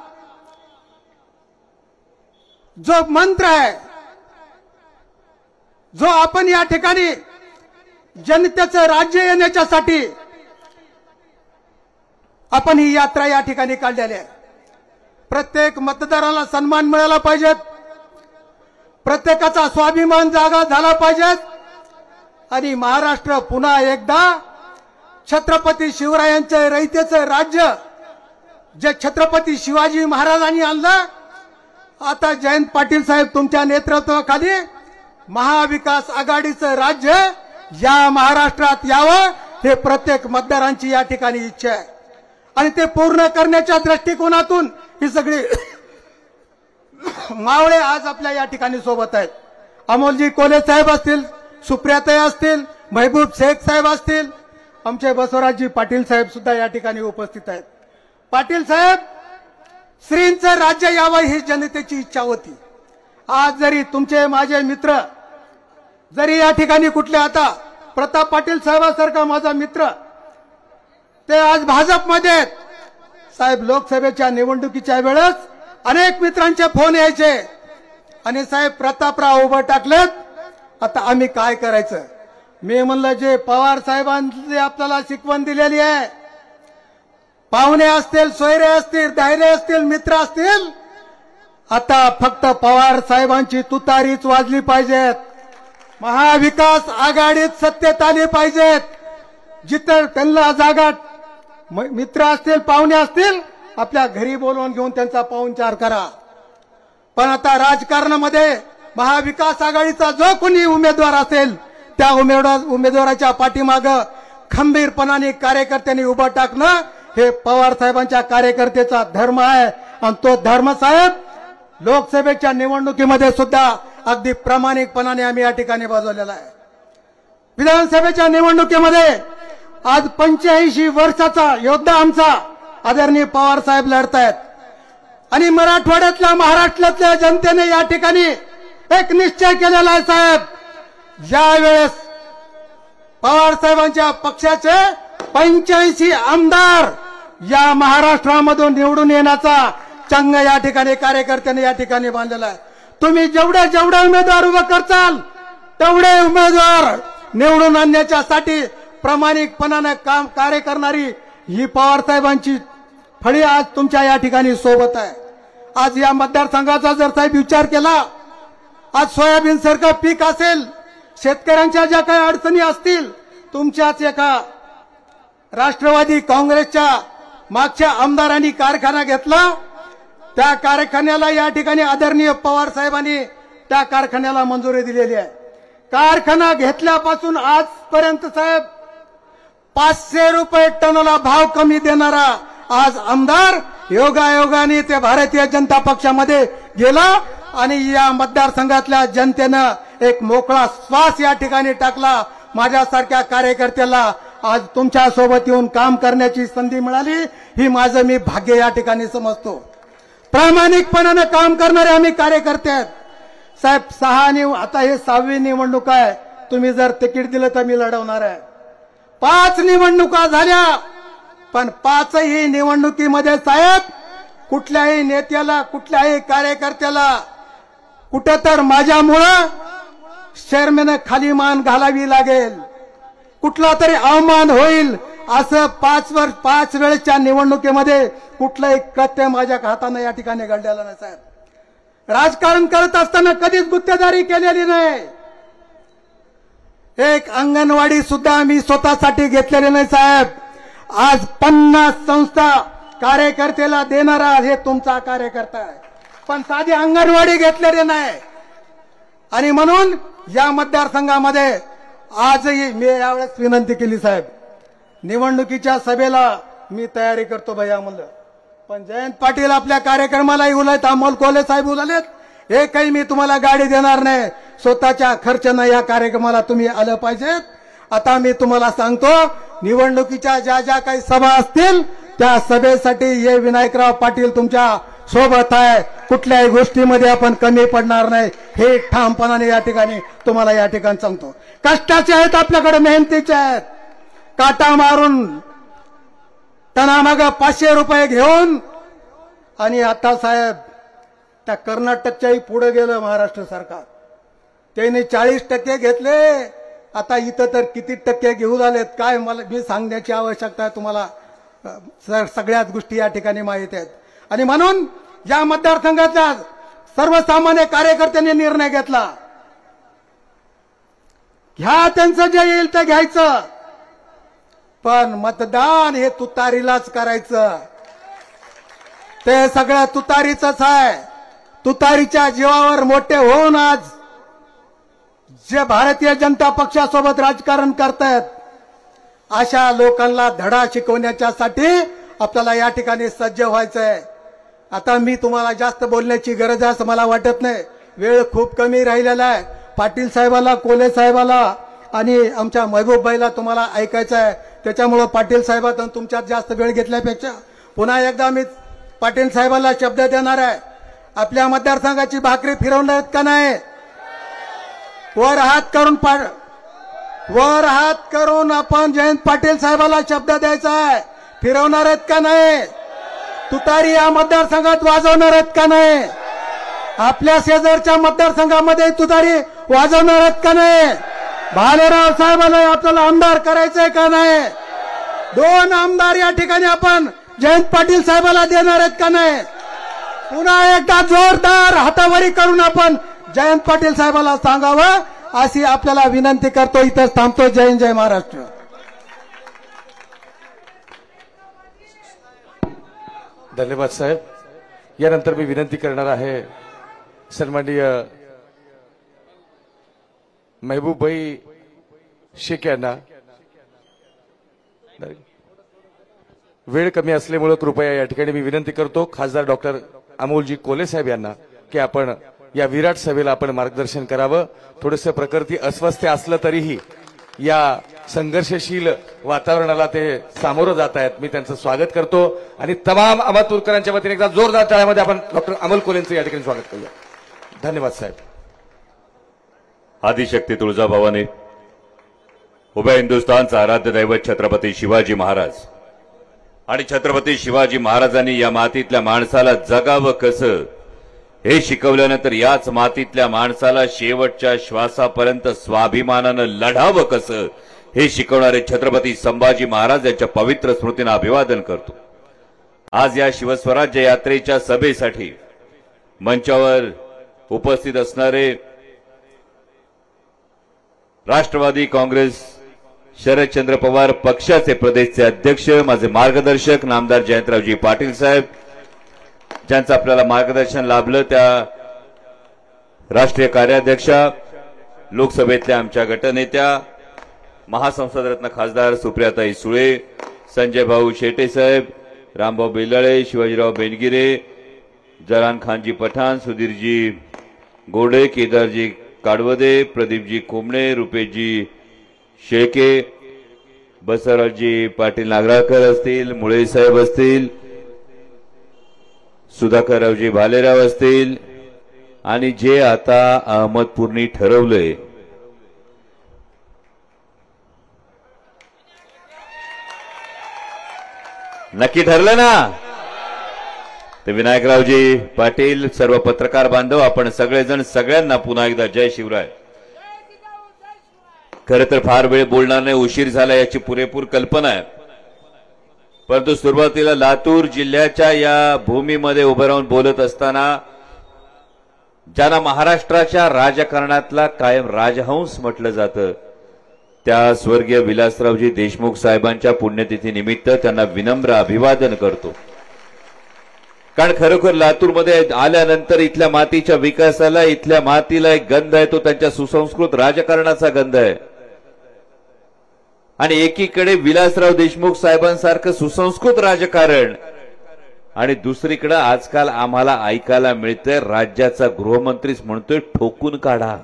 जो मंत्र आहे, जो आपण या ठिकाणी जनतेचं राज्य येण्याच्यासाठी आपण ही यात्रा या ठिकाणी काढलेली आहे. प्रत्येक मतदाराला सन्मान मिळाला पाहिजे, प्रत्येकाचा स्वाभिमान जागा झाला पाहिजे आणि महाराष्ट्र पुन्हा एकदा छत्रपती शिवरायांचे रयतेचं राज्य जे छत्रपती शिवाजी महाराजांनी आणलं, आता जयंत पाटील साहेब तुमच्या नेतृत्वाखाली महाविकास आघाडीचं राज्य या महाराष्ट्रात यावं हे प्रत्येक मतदारांची या ठिकाणी इच्छा आहे आणि ते पूर्ण करण्याच्या दृष्टिकोनातून ही सगळी मावळे आज आपल्या या ठिकाणी सोबत आहेत. अमोलजी कोल्हे साहेब असतील, सुप्रियाताई असतील, महबूब शेख साहेब असतील, आमचे बसवराजजी पाटील साहेब सुद्धा या ठिकाणी उपस्थित आहेत. पाटील साहेब, श्रींचं राज्य यावं ही जनतेची इच्छा होती. आज जरी तुमचे माझे मित्र जरी या ठिकाणी कुठले, आता प्रताप पाटील साहेबांसारखा माझा मित्र ते आज भाजपमध्ये आहेत. साहेब, लोकसभेच्या निवडणुकीच्या वेळेस अनेक मित्रांचे फोन यायचे आणि साहेब प्रतापराव उभं टाकलेत, आता आम्ही काय करायचं. मी म्हणलं जे पवार साहेबांनी आपल्याला शिकवण दिलेली आहे, पाहुणे असतील, सोयरे असतील, दायरे असतील, मित्र असतील, आता फक्त पवार साहेबांची तुतारीच वाजली पाहिजेत. महाविकास आघाडीत सत्तेत आली पाहिजेत. जिथं त्यांना जागा मित्र असतील, पाहुणे असतील, आपल्या घरी बोलवून घेऊन त्यांचा पाहुणचार करा. पण आता राजकारणामध्ये महाविकास आघाडीचा जो कोणी उमेदवार असेल त्या उमेदवाराच्या पाठीमागं खंबीरपणाने कार्यकर्त्यांनी उभं टाकणं हे पवार साहेबांच्या कार्यकर्त्याचा धर्म आहे आणि तो धर्म साहेब लोकसभेच्या निवडणुकीमध्ये सुद्धा अगदी प्रामाणिकपणाने आम्ही या ठिकाणी बजावलेला आहे. विधानसभेच्या निवडणुकीमध्ये आज 85 वर्षाचा योद्धा आमचा आदरणीय पवार साहेब लढतायत आणि मराठवाड्यातल्या महाराष्ट्रातल्या जनतेने या ठिकाणी एक निश्चय केलेला आहे. साहेब, ज्यावेळेस पवार साहेबांच्या पक्षाचे 85 आमदार या महाराष्ट्रामधून निवडून येण्याचा चंग या ठिकाणी कार्यकर्त्यांनी या ठिकाणी बांधलेला आहे. तुम्ही जेवढे उमेदवार उभे करचाल तेवढे उमेदवार निवडून आणण्याच्यासाठी प्रामाणिकपणाने काम कार्य करणारी ही पवार साहेबांची फळी आज तुमच्या या ठिकाणी सोबत आहे. आज या मतदारसंघाचा जर साहेब विचार केला, आज सोयाबीन सारखं पीक असेल, शेतकऱ्यांच्या ज्या काही अडचणी असतील, तुमच्याच एका राष्ट्रवादी काँग्रेसच्या मागच्या आमदारांनी कारखाना घेतला, त्या कारखान्याला या ठिकाणी आदरणीय पवार साहेबांनी त्या कारखान्याला मंजुरी दिलेली आहे. कारखाना घेतल्यापासून आजपर्यंत साहेब 500 रुपये टनाला भाव कमी देणारा आज आमदार योगायोगाने ते भारतीय जनता पक्षामध्ये गेला आणि या मतदारसंघातल्या जनतेनं एक मोकळा श्वास या ठिकाणी टाकला. माझ्यासारख्या कार्यकर्त्याला आज तुमच्या सोबत येऊन काम करण्याची संधी मिळाली, ही माझं मी भाग्य या ठिकाणी समजतो. प्रामाणिकपणाने काम करणारे आम्ही कार्यकर्ते आहेत. साहेब, आता हे 6वी निवडणूक आहे. तुम्ही जर तिकीट दिलं तर मी लढवणार आहे. 5 निवडणुका झाल्या, पण 5ही निवडणुकीमध्ये साहेब कुठल्याही नेत्याला, कुठल्याही कार्यकर्त्याला कुठं तर माझ्यामुळं शर्मेने खाली मान घालावी लागेल, कुठला तरी अवमान होईल, असं 5 वेळेच्या निवडणुकीमध्ये कुठलंही कृत्य माझ्या हाताने या ठिकाणी घडलेलं नाही साहेब. राजकारण करत असताना कधीच गुत्तेदारी केलेली नाही. एक अंगणवाडी सुद्धा मी स्वतःसाठी घेतलेली नाही साहेब. आज 50 संस्था कार्यकर्त्याला देणारा हे तुमचा कार्यकर्ता आहे, पण साधी अंगणवाडी घेतलेली नाही. आणि म्हणून या मतदारसंघामध्ये आजही मी यावेळेस विनंती केली साहेब, निवडणुकीच्या सभेला मी तयारी करतो भैया म्हणलं, पण जयंत पाटील आपल्या कार्यक्रमालाही उलट अमोल कोल्हे साहेब उललेत, हे काही मी तुम्हाला गाडी देणार नाही, स्वतःच्या खर्चानं या कार्यक्रमाला तुम्ही आलं पाहिजेत. आता मी तुम्हाला सांगतो, निवडणुकीच्या ज्या ज्या काही सभा असतील त्या सभेसाठी हे विनायकराव पाटील तुमच्या सोबत आहे, कुठल्याही गोष्टीमध्ये आपण कमी पडणार नाही, हे ठामपणाने या ठिकाणी तुम्हाला या ठिकाणी सांगतो. कष्टाचे आहेत आपल्याकडे, मेहनतीचे आहेत, काटा मारून टनामागं 500 रुपये घेऊन. आणि आता साहेब त्या कर्नाटकच्याही पुढे गेलं महाराष्ट्र सरकार, त्यांनी 40% घेतले, आता इथं तर किती टक्के घेऊन आलेत काय मला मी सांगण्याची आवश्यकता आहे तुम्हाला. सगळ्याच गोष्टी या ठिकाणी माहीत आहेत. आणि म्हणून या मतदारसंघाच्या सर्वसामान्य कार्यकर्त्यांनी निर्णय घेतला, घ्या त्यांचं जे येईल ते घ्यायचं, पण मतदान हे तुतारीलाच करायचं. ते सगळं तुतारीचंच आहे. तुतारीच्या जीवावर मोठे होऊन आज जे भारतीय जनता पक्षासोबत राजकारण करतायत अशा लोकांना धडा शिकवण्याच्यासाठी आपल्याला या ठिकाणी सज्ज व्हायचंय. आता मी तुम्हाला जास्त बोलण्याची गरज आहे असं मला वाटत नाही, वेळ खूप कमी राहिलेला आहे. पाटील साहेबाला, कोल्हे साहेबाला आणि आमच्या महबूबबाईला तुम्हाला ऐकायचं आहे, त्याच्यामुळं पाटील साहेबांनी तुमच्यात जास्त वेळ घेतल्यापेक्षा पुन्हा एकदा मी पाटील साहेबांना शब्द देणार आहे, आपल्या मतदारसंघाची भाकरी फिरवणार आहेत का नाही? वर हात करून आपण जयंत पाटील साहेबाला शब्द द्यायचा आहे, फिरवणार आहेत का नाही? तुतारी या मतदारसंघात वाजवणार आहेत का नाही? आपल्या शेजारच्या मतदारसंघामध्ये तुतारी वाजवणार आहेत का नाही? भालेराव साहेबांना आपल्याला आमदार करायचंय का नाही? 2 आमदार या ठिकाणी आपण जयंत पाटील साहेबाला देणार आहेत का नाही? पुन्हा एकदा जोरदार हातावरी करून आपण जयंत पाटील साहेबाला सांगावं अशी आपल्याला विनंती करतो. इथंच थांबतो. जय हिंद, जय महाराष्ट्र. धन्यवाद साहेब. यानंतर मी विनंती करणार आहे सन्माननीय महबूबभाई शेख यांना. वेळ कमी असल्यामुळे कृपया या ठिकाणी मी विनंती करतो खासदार डॉक्टर अमोलजी कोल्हे साहेब यांना की आपण या विराट सभेला आपण मार्गदर्शन करावं. थोडंसं प्रकृती अस्वस्थ असलं तरीही या संघर्षशील वातावरणाला ते सामोरं जात आहेत. मी त्यांचं स्वागत करतो आणि तमाम अहमदपूरकरांच्या वतीने एकदा जोरदार टाळ्यामध्ये आपण डॉक्टर अमोल कोल्हेंचं या ठिकाणी स्वागत करूया. धन्यवाद साहेब. आदिशक्ती तुळजाभवानी, उभ्या हिंदुस्थानचा आराध्य दैवत छत्रपती शिवाजी महाराज आणि छत्रपती शिवाजी महाराजांनी या मातीतल्या माणसाला जगावं कसं हे शिकवल्यानंतर याच मातीतल्या माणसाला शेवटच्या श्वासापर्यंत स्वाभिमानानं लढावं कसं हे शिकवणारे छत्रपती संभाजी महाराज यांच्या पवित्र स्मृतींना अभिवादन करतो. आज या शिवस्वराज्य यात्रेच्या सभेसाठी मंचावर उपस्थित असणारे राष्ट्रवादी काँग्रेस शरदचंद्र पवार पक्षाचे प्रदेशचे अध्यक्ष, माझे मार्गदर्शक नामदार जयंतरावजी पाटील साहेब, ज्यांचं आपल्याला मार्गदर्शन लाभलं, त्या राष्ट्रीय कार्याध्यक्षा, लोकसभेतल्या आमच्या गटनेत्या, महासंसदरत्न खासदार सुप्रियाताई सुळे, संजय भाऊ शेटे साहेब, रामभाऊ बेलाळे, शिवाजीराव बेनगिरे, जरान खानजी पठाण, सुधीरजी गोडे, केदारजी काडवदे, प्रदीपजी कोमणे, रुपेशजी शेळके, बसवराजजी पाटील नागराळकर असतील, मुळे साहेब असतील, सुधाकररावजी भालेराव असतील आणि जे आता अहमदपूरनी ठरवलंय नक्की ठरलं ना, ते विनायकरावजी पाटील, सर्व पत्रकार बांधव, आपण सगळेजण सगळ्यांना पुन्हा एकदा जय शिवराय. खरं तर फार वेळ बोलणार नाही, उशीर झाला याची पुरेपूर कल्पना आहे. परंतु सुरुवातीला लातूर जिल्ह्याच्या या भूमीमध्ये उभं राहून बोलत असताना ज्यांना महाराष्ट्राच्या राजकारणातला कायम राजहंस म्हटलं जातं, त्या स्वर्गीय विलासरावजी देशमुख साहेबांच्या पुण्यतिथीनिमित्त त्यांना विनम्र अभिवादन करतो. कारण खरोखर लातूरमध्ये आल्यानंतर इथल्या मातीच्या विकासाला, इथल्या मातीला एक गंध आहे, तो त्यांच्या सुसंस्कृत राजकारणाचा गंध आहे. आणि एकीकडे विलासराव देशमुख साहेबांसारखं सुसंस्कृत राजकारण आणि दुसरीकडे आजकाल आम्हाला ऐकायला मिळतंय राज्याचा गृहमंत्रीच म्हणतोय ठोकून काढा.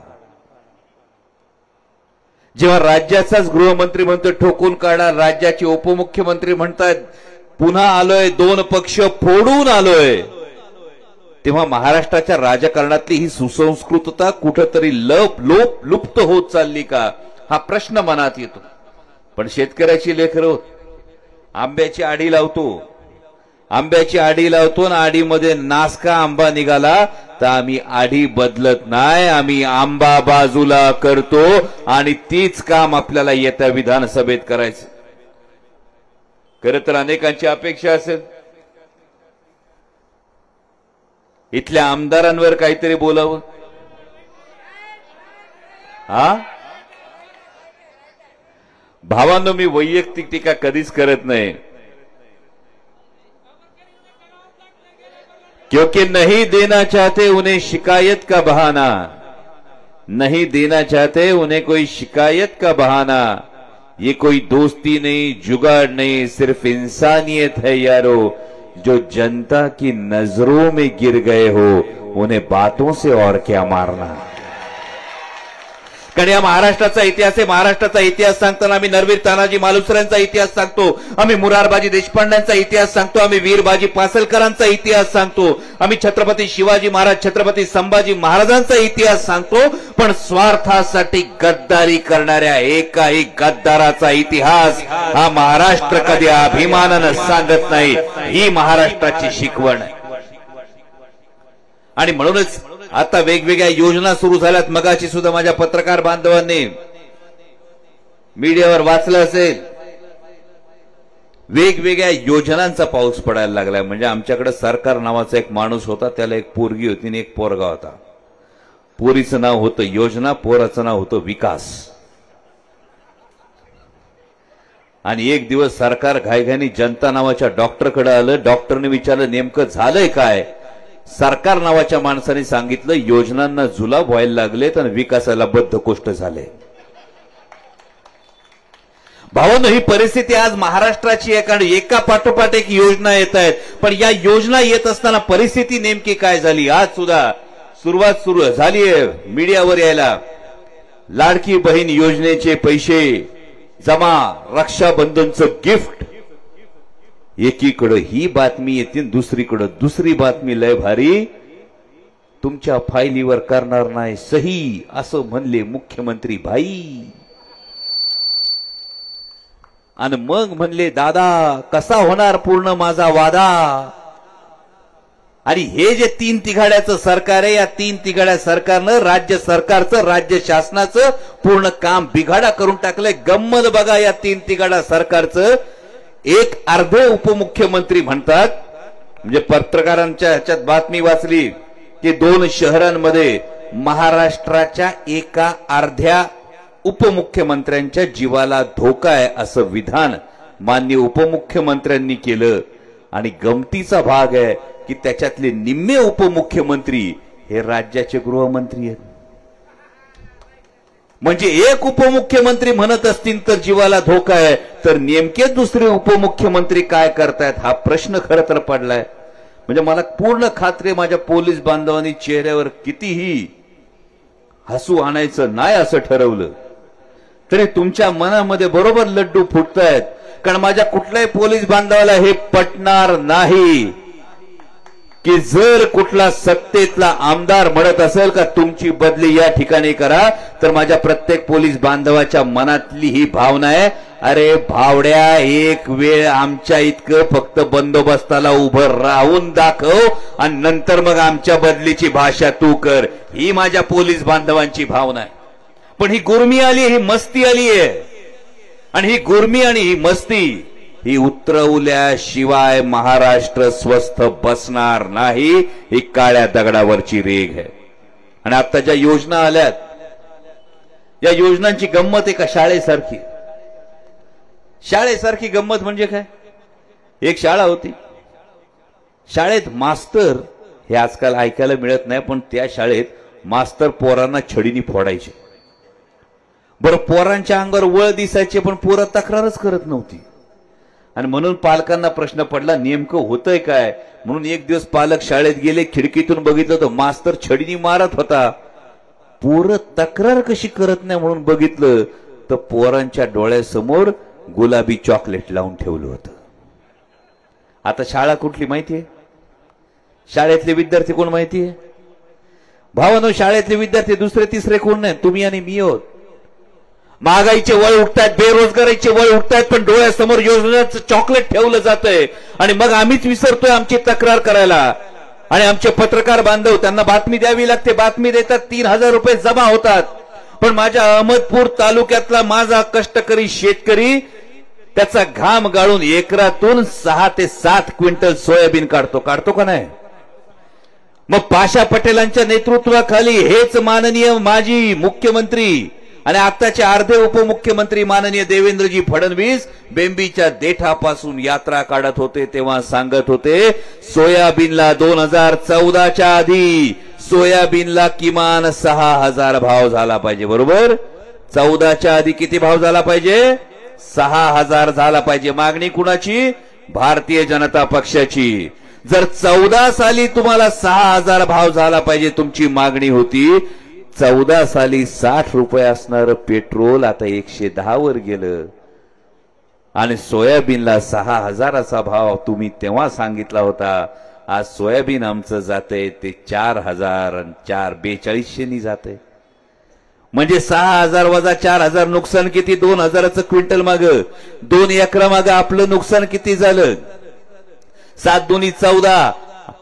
जेव्हा राज्याचाच गृहमंत्री म्हणतोय ठोकून काढा, राज्याचे उपमुख्यमंत्री म्हणतात पुन्हा आलोय, 2 पक्ष फोडून आलोय, तेव्हा महाराष्ट्राच्या राजकारणातली ही सुसंस्कृतता कुठेतरी लुप्त होत चालली का, हा प्रश्न मनात येतो. पण शेतकऱ्याची लेकरं होत, आंब्याची आडी लावतो आणि आडीमध्ये नासका आंबा निघाला तर आम्ही आडी बदलत नाही, आम्ही आंबा बाजूला करतो आणि तीच काम आपल्याला येत्या विधानसभेत करायचं. खरं तर अनेकांची अपेक्षा असेल इथल्या आमदारांवर काहीतरी बोलावं. भावांनो, मी वैयक्तिक टीका कधीच करत नाही, क्योंकि नहीं देना चाहते उन्हें शिकायत का बहाना, नहीं देना चाहते उन्हें कोई शिकायत का बहाना. ये कोई दोस्ती नहीं, जुगाड़ नहीं, सिर्फ इंसानियत है यारो. जो जनता की नजरों में गिर गए हो उन्हें बातों से और क्या मारना. कारण या महाराष्ट्राचा इतिहास आहे. महाराष्ट्राचा इतिहास सांगताना आम्ही नरवीर तानाजी मालुसरेंचा इतिहास सांगतो, आम्ही मुरारबाजी देशपांड्यांचा इतिहास सांगतो, आम्ही वीरबाजी पासलकरांचा इतिहास सांगतो, आम्ही छत्रपती शिवाजी महाराज, छत्रपती संभाजी महाराजांचा इतिहास सांगतो. पण स्वार्थासाठी गद्दारी करणाऱ्या एकाही गद्दाराचा इतिहास हा महाराष्ट्र कधी अभिमानानं सांगत नाही. ही महाराष्ट्राची शिकवण आहे. आणि म्हणूनच आता वेगवेगळ्या योजना सुरू झाल्यात. मगाशी सुद्धा माझ्या पत्रकार बांधवांनी मीडियावर वाचलं असेल, वेगवेगळ्या योजनांचा पाऊस पडायला लागलाय. म्हणजे आमच्याकडे सरकार नावाचा एक माणूस होता, त्याला एक पोरगी होती आणि एक पोरगा होता. पोरीचं नाव होतं योजना, पोराचं नाव होतं विकास. आणि एक दिवस सरकार घाईघाईने जनता नावाच्या डॉक्टरकडे आलं. डॉक्टरने विचारलं नेमकं झालंय काय. सरकार नावाच्या माणसाने सांगितलं योजनांना जुलाब व्हायला लागलेत आणि विकासाला बद्धकोष्ठ झाले. भावांनो, ही परिस्थिती आज महाराष्ट्राची आहे. कारण एका पाठोपाठ एक योजना येत आहेत, पण या योजना येत असताना परिस्थिती नेमकी काय झाली. आज सुद्धा सुरुवात सुरू झालीय मीडियावर यायला. लाडकी बहीण योजनेचे पैसे जमा, रक्षाबंधनचं गिफ्ट. एकीकडे ही बातमी येते, दुसरीकडे दुसरी बातमी लय भारी. तुमच्या फायलीवर करणार नाही सही असं म्हणले मुख्यमंत्री भाई. आणि मग म्हणले दादा कसा होणार पूर्ण माझा वादा. आणि हे जे 3 तिघाड्याचं सरकार आहे, या 3 तिघाड्या सरकारनं राज्य सरकारचं, राज्य शासनाचं पूर्ण काम बिघाडा करून टाकलंय. गंमत बघा या 3 तिघाड्या सरकारचं. एक अर्धे उपमुख्यमंत्री म्हणतात, म्हणजे पत्रकारांच्या ह्याच्यात बातमी वाचली की 2 शहरांमध्ये महाराष्ट्राच्या एका अर्ध्या उपमुख्यमंत्र्यांच्या जीवाला धोका आहे असं विधान माननीय उपमुख्यमंत्र्यांनी केलं. आणि गमतीचा भाग आहे की त्याच्यातले निम्मे उपमुख्यमंत्री हे राज्याचे गृहमंत्री आहेत. म्हणजे एक उपमुख्यमंत्री म्हणत असतील तर जीवाला धोका आहे, तर नेमके दुसरे उपमुख्यमंत्री काय करतायत हा प्रश्न खरं तर पडलाय. म्हणजे मला पूर्ण खात्री आहे माझ्या पोलीस बांधवांनी चेहऱ्यावर कितीही हसू आणायचं नाही असं ठरवलं तरी तुमच्या मनामध्ये बरोबर लड्डू फुटतायत. कारण माझ्या कुठल्याही पोलीस बांधवाला हे पटणार नाही की जर कुठला सत्तेतला आमदार म्हणत असेल का तुमची बदली या ठिकाणी करा, तर माझ्या प्रत्येक पोलीस बांधवाच्या मनातली ही भावना आहे, अरे भावड्या एक वेळ आमच्या इतकं फक्त बंदोबस्ताला उभं राहून दाखव आणि नंतर मग आमच्या बदलीची भाषा तू कर. ही माझ्या पोलीस बांधवांची भावना आहे. पण ही गुरमी आली, ही मस्ती आली आहे. आणि ही गुरमी आणि ही मस्ती ही उतरवल्याशिवाय महाराष्ट्र स्वस्थ बसणार नाही. ही काळ्या दगडावरची रेघ आहे. आणि आता ज्या योजना आल्यात, या योजनांची गंमत आहे का शाळेसारखी. शाळेसारखी गंमत म्हणजे काय. एक शाळा होती, शाळेत मास्तर, हे आजकाल ऐकायला मिळत नाही, पण त्या शाळेत मास्तर पोरांना छडीने फोडायचे. बरं, पोरांच्या अंगावर वळ दिसायचे, पण पोरं तक्रारच करत नव्हती. आणि म्हणून पालकांना प्रश्न पडला नेमकं होतंय काय. म्हणून एक दिवस पालक शाळेत गेले, खिडकीतून बघितलं तर मास्तर छडीने मारत होता. पोरं तक्रार कशी करत नाही म्हणून बघितलं तर पोरांच्या डोळ्यासमोर गुलाबी चॉकलेट लावून ठेवलं होतं. आता शाळा कुठली माहितीये, शाळेतले विद्यार्थी कोण माहितीये भावानो. शाळेतले विद्यार्थी दुसरे तिसरे कोण नाही, तुम्ही आणि मी आहोत. महागाईचे वळ उठतायत, बेरोजगारीचे वळ उठतायत, पण डोळ्यासमोर योजनेचं चॉकलेट ठेवलं जातंय. आणि मग आम्हीच विसरतोय आमची तक्रार करायला. आणि आमचे पत्रकार बांधव, त्यांना बातमी द्यावी लागते, बातमी देतात, 3,000 रुपये जमा होतात. पण माझ्या अहमदपूर तालुक्यातला माझा कष्टकरी शेतकरी त्याचा घाम गाळून एकरातून 6 ते 7 क्विंटल सोयाबीन काढतो का नाही. मग पाशा पटेलांच्या नेतृत्वाखाली हेच माननीय माजी मुख्यमंत्री आणि आताचे अर्धे उपमुख्यमंत्री माननीय देवेंद्रजी फडणवीस बेंबीच्या देठापासून यात्रा काढत होते, तेव्हा सांगत होते सोयाबीनला 2014च्या आधी सोयाबीनला किमान 6,000 भाव झाला पाहिजे. बरोबर, 14च्या आधी किती भाव झाला पाहिजे, 6,000 झाला पाहिजे. मागणी कुणाची, भारतीय जनता पक्षाची. जर 14 साली तुम्हाला 6,000 भाव झाला पाहिजे तुमची मागणी होती, 14 साली 60 रुपये असणारं पेट्रोल आता 110 वर गेलं. आणि सोयाबीनला 6,000चा भाव तुम्ही तेव्हा सांगितला होता. आज सोयाबीन आमचं जातंय ते 4,000 आणि 4,4200 जातंय. म्हणजे 6,000 वजा 4,000 नुकसान किती, 2,000चं क्विंटल माग, 2 एकरा माग आपलं नुकसान किती झालं, 7 दुनी 14,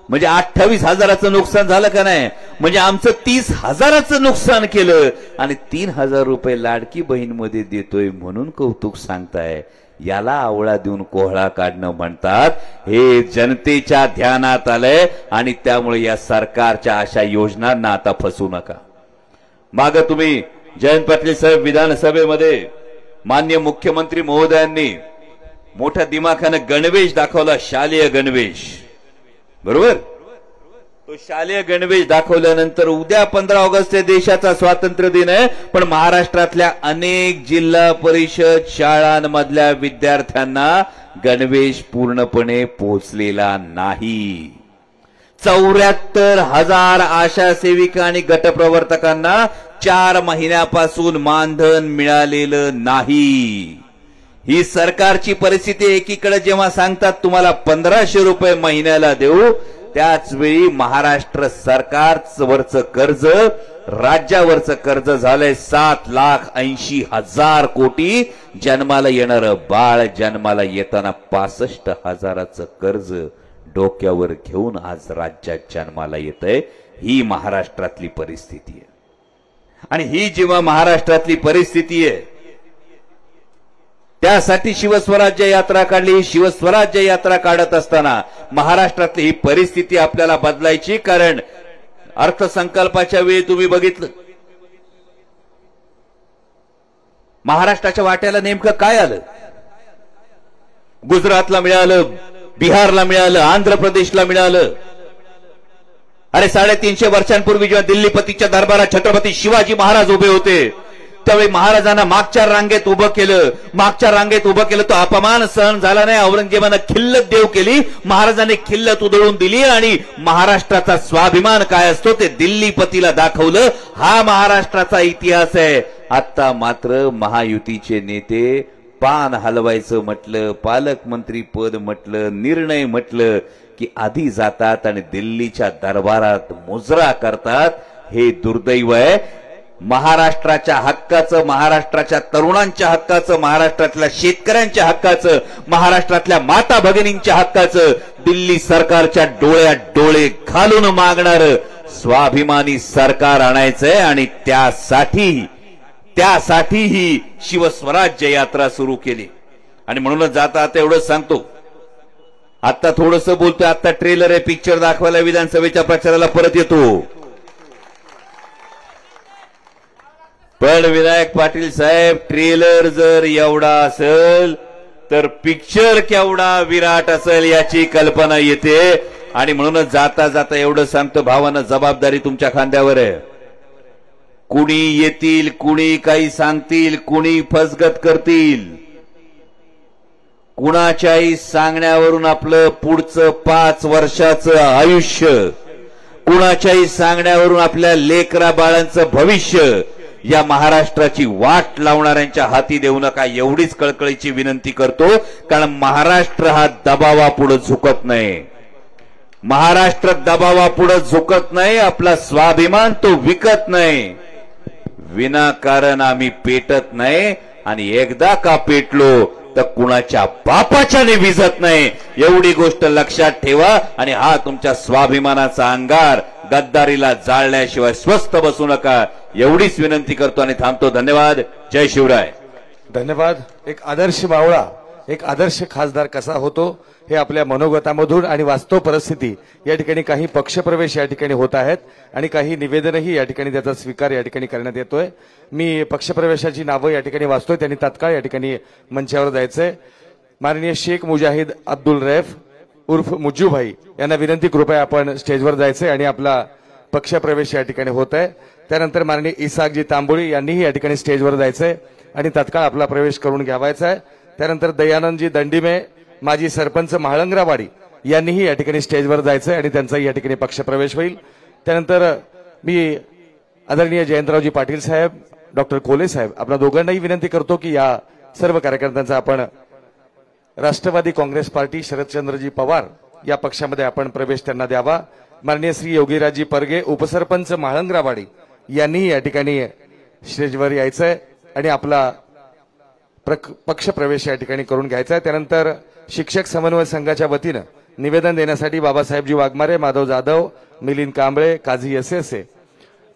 म्हणजे 28,000चं नुकसान झालं का नाही. म्हणजे आमचं 30,000चं नुकसान केलं. आणि 3,000 रुपये लाडकी बहीण मध्ये देतोय म्हणून कौतुक सांगताय. याला आवळा देऊन कोहळा काढणं म्हणतात. हे जनतेच्या ध्यानात आलंय आणि त्यामुळे या सरकारच्या अशा योजनांना आता फसू नका. माग तुम्ही जयंत पाटील साहेब विधानसभेमध्ये माननीय मुख्यमंत्री महोदयांनी मोठ्या दिमाखानं गणवेश दाखवला, शालेय गणवेश. बरोबर, तो शालेय गणवेश दाखवल्यानंतर उद्या 15 ऑगस्ट हे देशाचा स्वातंत्र्य दिन आहे, पण महाराष्ट्रातल्या अनेक जिल्हा परिषद शाळांमधल्या विद्यार्थ्यांना गणवेश पूर्णपणे पोहोचलेला नाही. 74,000 आशा सेविका आणि गटप्रवर्तकांना 4 महिन्यापासून मानधन मिळालेलं नाही. ही सरकारची परिस्थिती. एकीकडे जेव्हा सांगतात तुम्हाला 1,500 रुपये महिन्याला देऊ, त्याच वेळी महाराष्ट्र सरकारवरचं कर्ज, राज्यावरचं कर्ज झालंय 7,80,000 कोटी. जन्माला येणारं बाळ जन्माला येताना 65,000चं कर्ज डोक्यावर घेऊन आज राज्यात जन्माला येतंय. ही महाराष्ट्रातली परिस्थिती आहे. आणि ही जेव्हा महाराष्ट्रातली परिस्थिती आहे, त्यासाठी शिवस्वराज्य यात्रा काढली. शिवस्वराज्य यात्रा काढत असताना महाराष्ट्रातली ही परिस्थिती आपल्याला बदलायची. कारण अर्थसंकल्पाच्या वेळी तुम्ही बघितलं महाराष्ट्राच्या वाट्याला नेमकं काय आलं. गुजरातला मिळालं, बिहारला मिळालं, आंध्र प्रदेशला मिळालं. अरे 350 वर्षांपूर्वी जेव्हा दिल्लीपतीच्या दरबारात छत्रपती शिवाजी महाराज उभे होते, त्यावेळी महाराजांना मागच्या रांगेत उभं केलं. मागच्या रांगेत उभं केलं, तो अपमान सहन झाला नाही. औरंगजेबानं खिल्लत देव केली, महाराजांनी खिल्लत उधळून दिली आणि महाराष्ट्राचा स्वाभिमान काय असतो ते दिल्लीपतीला दाखवलं. हा महाराष्ट्राचा इतिहास आहे. आता मात्र महायुतीचे नेते पान हलवायचं म्हटलं, पालकमंत्री पद म्हटलं, निर्णय म्हटलं की आधी जातात आणि दिल्लीच्या दरबारात मुजरा करतात. हे दुर्दैव आहे. महाराष्ट्राच्या हक्काचं, महाराष्ट्राच्या तरुणांच्या हक्काचं, महाराष्ट्रातल्या शेतकऱ्यांच्या हक्काचं, महाराष्ट्रातल्या माता भगिनींच्या हक्काचं दिल्ली सरकारच्या डोळ्यात डोळे घालून मागणारं स्वाभिमानी सरकार आणायचंय. आणि त्यासाठी त्यासाठी ही शिवस्वराज्य यात्रा सुरू केली. आणि म्हणूनच जाता आता एवढंच सांगतो, आता थोडंसं बोलतोय, आता ट्रेलर आहे, पिक्चर दाखवायला विधानसभेच्या प्रचाराला परत येतो. पण विनायक पाटील साहेब, ट्रेलर जर एवढा असेल तर पिक्चर केवढा विराट असेल याची कल्पना येते. आणि म्हणूनच जाता जाता एवढं सांगतो भावानं, जबाबदारी तुमच्या खांद्यावर आहे. कुणी येतील, कुणी काही सांगतील, कुणी फसगत करतील, कुणाच्याही सांगण्यावरून आपलं पुढचं 5 वर्षाचं आयुष्य, कुणाच्याही सांगण्यावरून आपल्या लेकरा बाळांचं भविष्य या महाराष्ट्राची वाट लावणाऱ्यांच्या हाती देऊ नका, एवढीच कळकळीची विनंती करतो. कारण महाराष्ट्र हा दबावापुढे झुकत नाही. महाराष्ट्र दबावापुढे झुकत नाही. आपला स्वाभिमान तो विकत नाही. विनाकारण आम्ही पेटत नाही. आणि एकदा का पेटलो तर कुणाच्या बापाच्याने विझत नाही, एवढी गोष्ट लक्षात ठेवा. आणि हा तुमच्या स्वाभिमानाचा अंगार गद्दारीला जाळल्याशिवाय स्वस्थ बसू नका, एवढीच विनंती करतो आणि थांबतो. धन्यवाद. जय शिवराय. धन्यवाद. एक आदर्श मावळा, एक आदर्श खासदार कसा होतो हे आपल्या मनोगतामधून आणि वास्तव परिस्थिती या ठिकाणी काही पक्षप्रवेश या ठिकाणी होत आहेत आणि काही निवेदनही या ठिकाणी त्याचा स्वीकार या ठिकाणी करण्यात येतोय. मी पक्षप्रवेशाची नावं या ठिकाणी वाचतोय, त्यांनी तात्काळ या ठिकाणी मंचावर जायचंय. माननीय शेख मुजाहिद अब्दुल रैफ उर्फ मुज्जूभाई यांना विनंती, कृपया आपण स्टेजवर जायचंय आणि आपला पक्षप्रवेश या ठिकाणी होत आहे. त्यानंतर माननीय इसाकजी तांबोळी यांनीही या ठिकाणी स्टेजवर जायचंय आणि तात्काळ आपला प्रवेश करून घ्यावायचा आहे. त्यानंतर दयानंदजी दंडीमे माजी सरपंच म्हाळंगरावाडी यांनीही या ठिकाणी स्टेजवर जायचंय आणि त्यांचाही या ठिकाणी पक्षप्रवेश होईल. त्यानंतर मी आदरणीय जयंतरावजी पाटील साहेब, डॉक्टर कोले साहेब, आपल्या दोघांनाही विनंती करतो की या सर्व कार्यकर्त्यांचा आपण राष्ट्रवादी काँग्रेस पार्टी शरदचंद्रजी पवार या पक्षामध्ये आपण प्रवेश त्यांना द्यावा. माननीय श्री योगीराजी परगे उपसरपंच म्हाळंगरावाडी यांनीही या ठिकाणी स्टेजवर यायचंय आणि आपला पक्षप्रवेश या ठिकाणी करून घ्यायचा आहे. त्यानंतर शिक्षक समन्वय संघाच्या वतीनं निवेदन देण्यासाठी बाबासाहेबजी वाघमारे, माधव जाधव, मिलिंद कांबळे, काझी एसएसए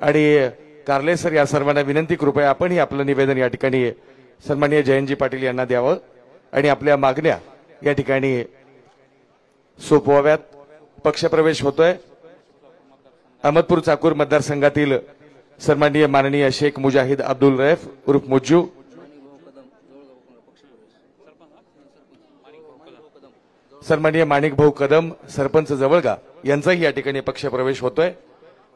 आणि कार्लेसर या सर्वांना विनंती, कृपया आपणही आपलं निवेदन या ठिकाणी सन्माननीय जयंतजी पाटील यांना द्यावं आणि आपल्या मागण्या या ठिकाणी सोपवाव्यात. पक्षप्रवेश होतोय. अहमदपूर चाकूर मतदारसंघातील सन्माननीय माननीय शेख मुजाहिद अब्दुल रैफ उर्फ मुज्जू, सन्माननीय माणिक भाऊ कदम सरपंच जवळगा यांचाही या ठिकाणी पक्षप्रवेश होतोय.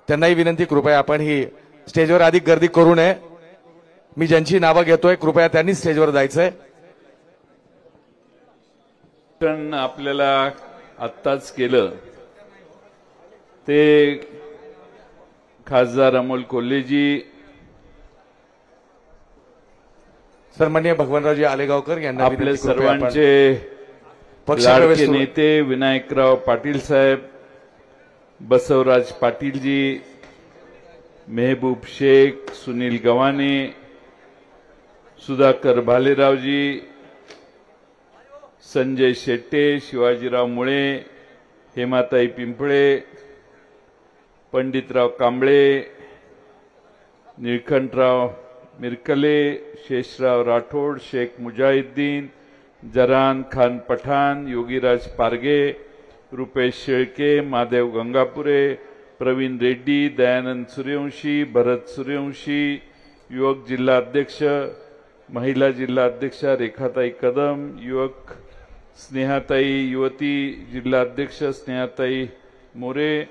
त्यांनाही विनंती, कृपया आपण ही स्टेजवर अधिक गर्दी करू नये. मी ज्यांची नावं घेतोय कृपया त्यांनी स्टेजवर जायचंय. आपल्याला आत्ताच केलं ते खासदार अमोल कोल्हेजी, सन्माननीय भगवानरावजी आलेगावकर यांना आपले विनंती, कृपया आपण सर्वांचे पक्षप्रवेश लाडके सुरू- नेते विनायकराव पाटील साहेब, बसवराज पाटीलजी, मेहबूब शेख, सुनील गव्हाणे, सुधाकर भालेरावजी, संजय शेट्टे, शिवाजीराव मुळे, हेमाताई पिंपळे, पंडितराव कांबळे, निळकंठराव मिरकले, शेषराव राठोड, शेख मुजाहिद्दीन, जरान खान पठाण, योगीराज पारगे, रुपेश शेळके, महादेव गंगापुरे, प्रवीण रेड्डी, दयानंद सूर्यवंशी, भरत सूर्यवंशी, युवक जिल्हा अध्यक्ष, महिला जिल्हा अध्यक्षा रेखाताई कदम, युवक स्नेहाताई, युवती जिल्हा अध्यक्ष स्नेहाताई मोरे,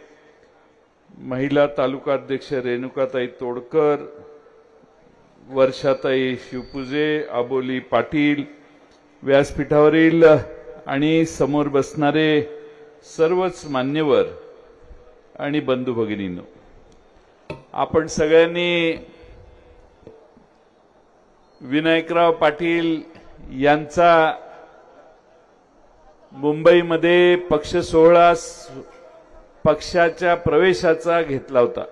महिला तालुका अध्यक्ष रेणुकाताई तोडकर, वर्षाताई शिवपुजे, अबोली पाटील, व्यासपीठावरील आणि समोर बसणारे सर्वच मान्यवर आणि बंधू भगिनींनो, आपण सगळ्यांनी विनायकराव पाटील यांचा मुंबईमध्ये पक्ष सोहळा पक्षाच्या प्रवेशाचा घेतला होता.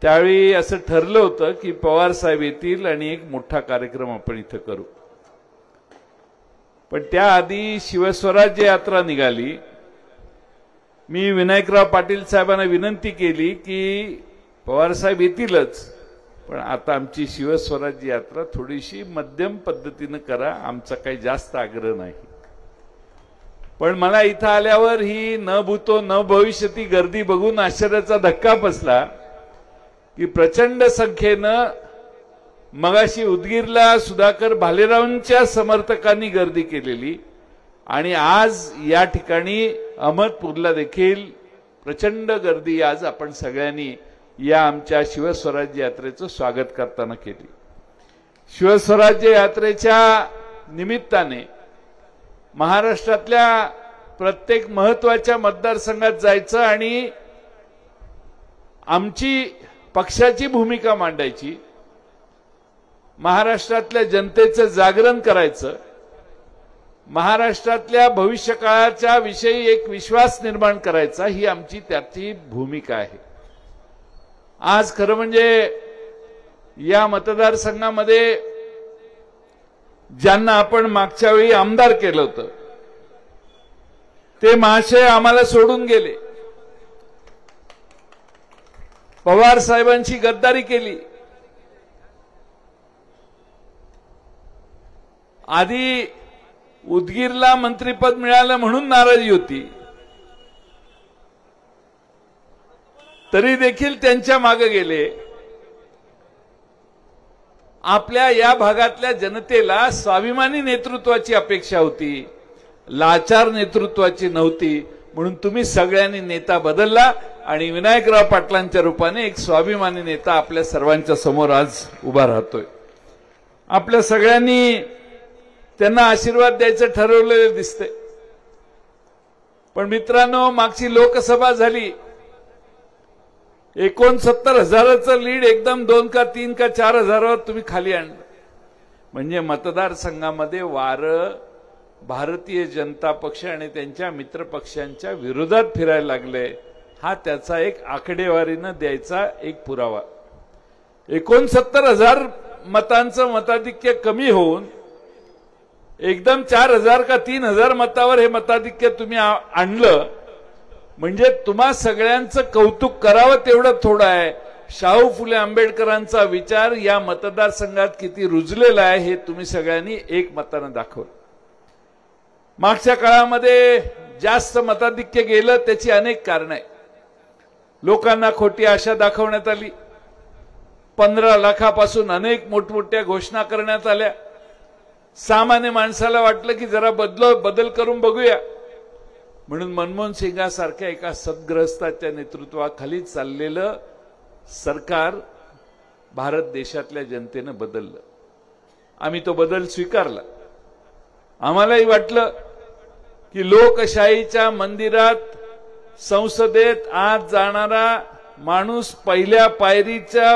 त्यावेळी असं ठरलं होतं की पवार साहेब येतील आणि एक मोठा कार्यक्रम आपण इथं करू. पण त्याआधी शिवस्वराज्य यात्रा निघाली. मी विनायकराव पाटील साहेबांना विनंती केली की पवार साहेब येतीलच, पण आता आमची शिवस्वराज्य यात्रा थोडीशी मध्यम पद्धतीनं करा, आमचा काही जास्त आग्रह नाही. पण मला इथं आल्यावर ही न भूतो न भविष्यती गर्दी बघून आश्चर्याचा धक्का बसला की प्रचंड संख्येनं मगाशी उदगीरला सुधाकर भालेरावांच्या समर्थकांनी गर्दी केलेली आणि आज या ठिकाणी अहमदपूरला देखील प्रचंड गर्दी आज आपण सगळ्यांनी या आमच्या शिवस्वराज्य यात्रेचं स्वागत करताना केली. शिवस्वराज्य यात्रेच्या निमित्ताने महाराष्ट्रातल्या प्रत्येक महत्वाच्या मतदारसंघात जायचं आणि आमची पक्षाची भूमिका मांडायची, महाराष्ट्रातल्या जनतेचं जागरण करायचं, महाराष्ट्रातल्या भविष्यकाळाच्या विषयी एक विश्वास निर्माण करायचा, ही आमची त्याची भूमिका आहे. आज खरं म्हणजे या मतदारसंघामध्ये ज्यांना आपण मागच्या वेळी आमदार केलं होतं ते महाशय आम्हाला सोडून गेले. पवार साहेबांची गद्दारी केली. आधी उदगीरला मंत्रिपद मिळालं म्हणून नाराजी होती, तरी देखील त्यांच्या मागे गेले. आपल्या या भागातल्या जनतेला स्वाभिमानी नेतृत्वाची अपेक्षा होती, लाचार नेतृत्वाची नव्हती. म्हणून तुम्ही सगळ्यांनी नेता बदलला आणि विनायकराव पाटलांच्या रूपाने एक स्वाभिमानी नेता आपल्या सर्वांच्या समोर आज उभा राहतोय. आपल्या सगळ्यांनी त्यांना आशीर्वाद द्यायचं ठरवलेलं दिसतंय. पण मित्रांनो, मागची लोकसभा झाली, 69,000चं लीड एकदम 2 का 3 का 4,000वर तुम्ही खाली आणलं. म्हणजे मतदारसंघामध्ये वारं भारतीय जनता पक्ष आणि त्यांच्या मित्र पक्षांच्या विरोधात फिरायला लागले. हा त्याचा एक आकडेवारीनं द्यायचा एक पुरावा. 69,000 मतांचं मताधिक्य कमी होऊन एकदम 4,000 का 3,000 मतावर हे मताधिक्य तुम्ही आणलं. म्हणजे तुम्हा सगळ्यांचं कौतुक करावं तेवढं थोडं आहे. शाहू फुले आंबेडकरांचा विचार या मतदारसंघात किती रुजलेला आहे हे तुम्ही सगळ्यांनी एक मतानं दाखवलं. मागच्या काळामध्ये जास्त मताधिक्य गेलं त्याची अनेक कारणं आहेत. लोकांना खोटी आशा दाखवण्यात आली, 15 लाखापासून अनेक मोठमोठ्या घोषणा करण्यात आल्या. सामान्य माणसाला वाटलं की जरा बदल करून बघूया, म्हणून मनमोहन सिंगासारख्या एका सद्ग्रस्ताच्या नेतृत्वाखाली चाललेलं सरकार भारत देशातल्या जनतेनं बदललं. आम्ही तो बदल स्वीकारला. आम्हालाही वाटलं की लोकशाहीच्या मंदिरात संसदेत आज जाणारा माणूस पहिल्या पायरीच्या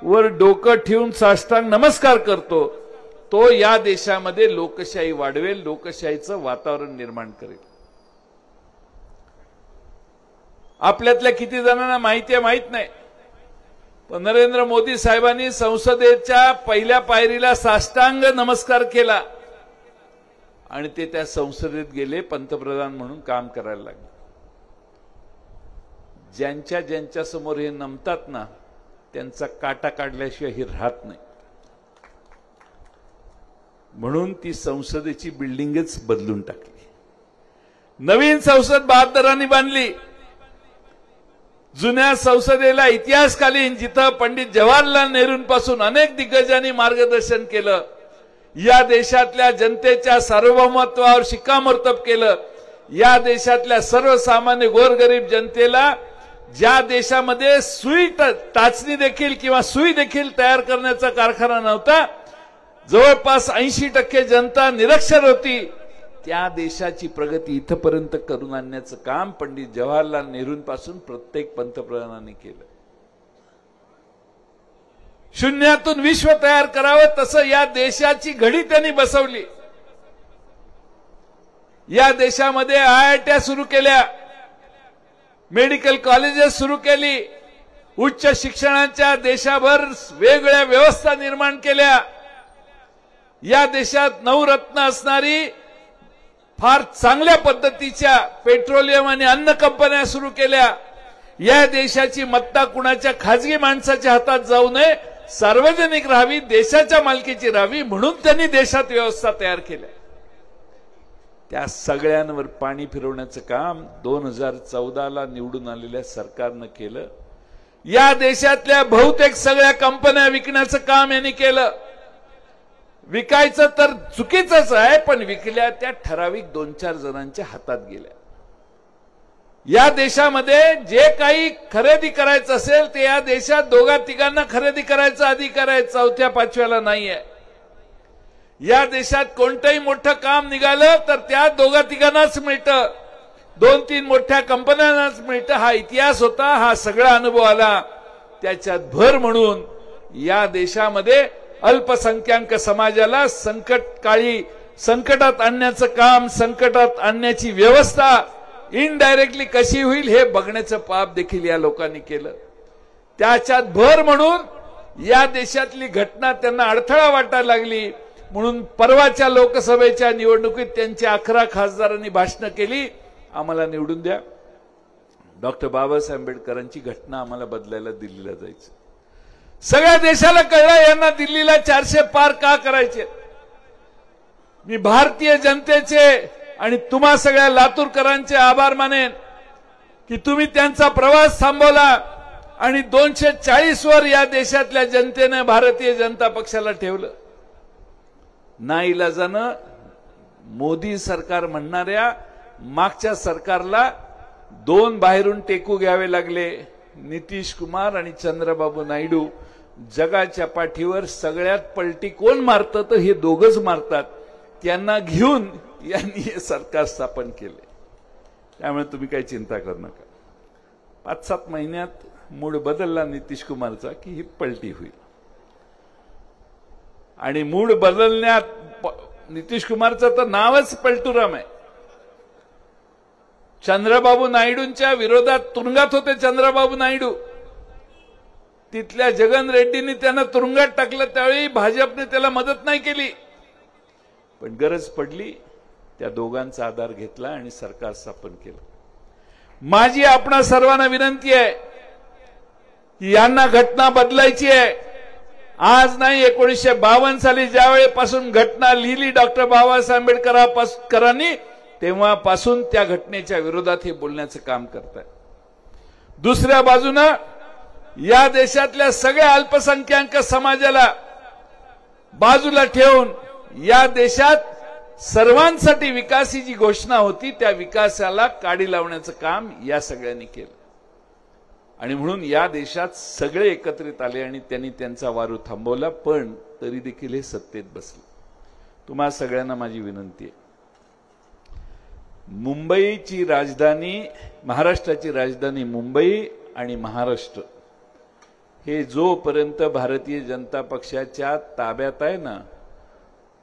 वर डोकं ठेवून साष्टांग नमस्कार करतो, तो या देशामध्ये लोकशाही वाढवेल, लोकशाहीचं वातावरण निर्माण करेल. आपल्यातल्या किती जणांना माहिती आहे माहित नाही, पण नरेंद्र मोदी साहेबांनी संसदेच्या पहिल्या पायरीला साष्टांग नमस्कार केला आणि ते त्या संसदेत गेले, पंतप्रधान म्हणून काम करायला लागले. ज्यांच्या समोर हे नमतात ना, त्यांचा काटा काढल्याशिवाय हे राहत नाही. म्हणून ती संसदेची बिल्डिंगच बदलून टाकली. नवीन संसद बहादरांनी बांधली. जुन्या संसदेला इतिहासकालीन, जिथं पंडित जवाहरलाल नेहरूंपासून अनेक दिग्गजांनी मार्गदर्शन केलं, या देशातल्या जनतेच्या सार्वभौमत्वावर शिक्कामोर्तब केलं, या देशातल्या सर्वसामान्य गोरगरीब जनतेला ज्या देशामध्ये सुई टाचणी देखील किंवा सुई देखील तयार करण्याचा कारखाना नव्हता, जवळपास 80% जनता निरक्षर होती, त्या देशाची प्रगती इथपर्यंत करून आणण्याचं काम पंडित जवाहरलाल नेहरूंपासून प्रत्येक पंतप्रधानांनी केलं. शून्यातून विश्व तयार करावं तसं या देशाची घडी त्यांनी बसवली. या देशामध्ये IIT सुरू केल्या, मेडिकल कॉलेजेस सुरू केली, उच्च शिक्षणाच्या देशाभर वेगवेगळ्या व्यवस्था निर्माण केल्या. या देशात नवरत्न असणारी फार चांगल्या पद्धतीच्या पेट्रोलियम आणि अन्न कंपन्या सुरू केल्या. या देशाची मत्ता कुणाच्या खाजगी माणसाच्या हातात जाऊ नये सार्वजनिक राहावी, देशाच्या मालकीची राहावी, म्हणून त्यांनी देशात व्यवस्था तयार केल्या. त्या सगळ्यांवर पाणी फिरवण्याचं काम 2014ला निवडून आलेल्या सरकारनं केलं. या देशातल्या बहुतेक सगळ्या कंपन्या विकण्याचं काम यांनी केलं. विकायचं तर चुकीचंच आहे, पण विकल्या त्या ठराविक 2-4 जणांच्या हातात गेल्या. या देशामध्ये जे काही खरेदी करायचं असेल ते या देशात 2-3 खरेदी करायचा अधिकार आहे, 4-5व्याला नाहीये. या देशात कोणतंही मोठं काम निघालं तर त्या 2-3 मिळतं, 2-3 मोठ्या कंपन्यांनाच मिळतं. हा इतिहास होता, हा सगळा अनुभव आला. त्याच्यात भर म्हणून या देशामध्ये अल्पसंख्याक समाजाला संकटकाळी संकटात आणण्याचं काम, संकटात आणण्याची व्यवस्था इनडायरेक्टली कशी होईल हे बघण्याचं पाप देखील या लोकांनी केलं. त्याच्यात भर म्हणून या देशातली घटना त्यांना अडथळा वाटायला लागली. म्हणून परवाच्या लोकसभेच्या निवडणुकीत त्यांच्या 11 खासदारांनी भाषणं केली, आम्हाला निवडून द्या. डॉक्टर बाबासाहेब आंबेडकरांची घटना आम्हाला बदलायला दिल्लीला जायचं. सगळ्या देशाला कळलं यांना दिल्लीला 400 पार का करायचे. मी भारतीय जनतेचे आणि तुम्हा सगळ्या लातूरकरांचे आभार मानेन की तुम्ही त्यांचा प्रवास थांबवला आणि 240 वर या देशातल्या जनतेने भारतीय जनता पक्षाला ठेवलं. नाईलाजानं मोदी सरकार म्हणणाऱ्या मागच्या सरकारला 2 बाहेरून टेकू घ्यावे लागले. नितीश कुमार आणि चंद्रबाबू नायडू. जगाच्या पाठीवर सगळ्यात पलटी कोण मारतं तर हे दोघंच मारतात. त्यांना घेऊन यांनी हे सरकार स्थापन केले. त्यामुळे तुम्ही काही चिंता करू नका. 5-7 महिन्यात मूड बदलला नितीश कुमारचा की ही पलटी होईल. आणि मूड बदलण्यात नितीश कुमारचं तर नावच पलटूराम आहे. चंद्रबाबू नायडूंच्या विरोधात तुरुंगात होते चंद्रबाबू नायडू. तिथल्या जगन रेड्डींनी त्यांना तुरुंगात टाकलं, त्यावेळी भाजपने त्याला मदत नाही केली. पण गरज पडली, त्या दोघांचा आधार घेतला आणि सरकार स्थापन केलं. माझी आपणा सर्वांना विनंती आहे की यांना घटना बदलायची आहे. आज नाही, 1952 साली ज्या वेळेपासून घटना लिहिली डॉक्टर बाबासाहेब आंबेडकरांनी, तेव्हापासून त्या घटनेच्या विरोधात हे बोलण्याचं काम करताय. दुसऱ्या बाजूनं या देशातल्या सगळ्या अल्पसंख्याक समाजाला बाजूला ठेवून या देशात सर्वांसाठी विकासाची जी घोषणा होती त्या विकासाला काडी लावण्याचं काम या सगळ्यांनी केलं. आणि म्हणून या देशात सगळे एकत्रित आले आणि त्यांनी त्यांचा वारू थांबवला. पण तरी देखील हे सत्तेत बसले. तुम्हा सगळ्यांना माझी विनंती आहे, मुंबईची राजधानी, महाराष्ट्राची राजधानी मुंबई आणि महाराष्ट्र हे जोपर्यंत भारतीय जनता पक्षाच्या ताब्यात आहे ना,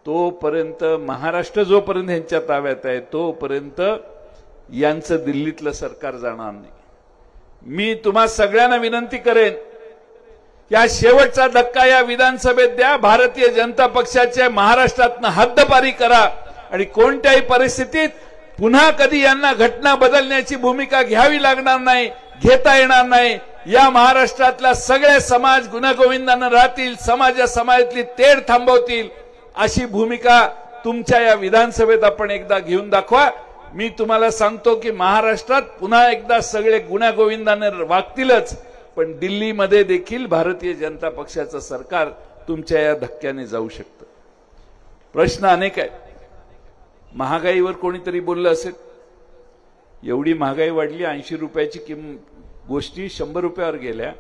तोपर्यंत महाराष्ट्र जोपर्यंत यांच्या ताब्यात आहे तोपर्यंत यांचं दिल्लीतलं सरकार जाणार नाही. मी तुम्हा सगळ्यांना विनंती करेन, या शेवटचा धक्का या विधानसभेत द्या. भारतीय जनता पक्षाच्या महाराष्ट्रातनं हद्दपारी करा आणि कोणत्याही परिस्थितीत पुन्हा कधी यांना घटना बदलण्याची भूमिका घ्यावी लागणार नाही, घेता येणार नाही. या महाराष्ट्रातला सगळे समाज गुण्यागोविंदानं राहतील, समाजातली तेढ थांबवतील, अशी भूमिका तुमच्या या विधानसभेत आपण एकदा घेऊन दाखवा. मी तुम्हाला सांगतो की महाराष्ट्रात पुन्हा एकदा सगळे गुण्यागोविंदाने वागतीलच, पण दिल्लीमध्ये देखील भारतीय जनता पक्षाचं सरकार तुमच्या या धक्क्याने जाऊ शकतं. प्रश्न अनेक आहेत. महागाईवर कोणीतरी बोललं असेल, एवढी महागाई वाढली, 80 रुपयाची गोष्टी 100 रुपयावर गेल्या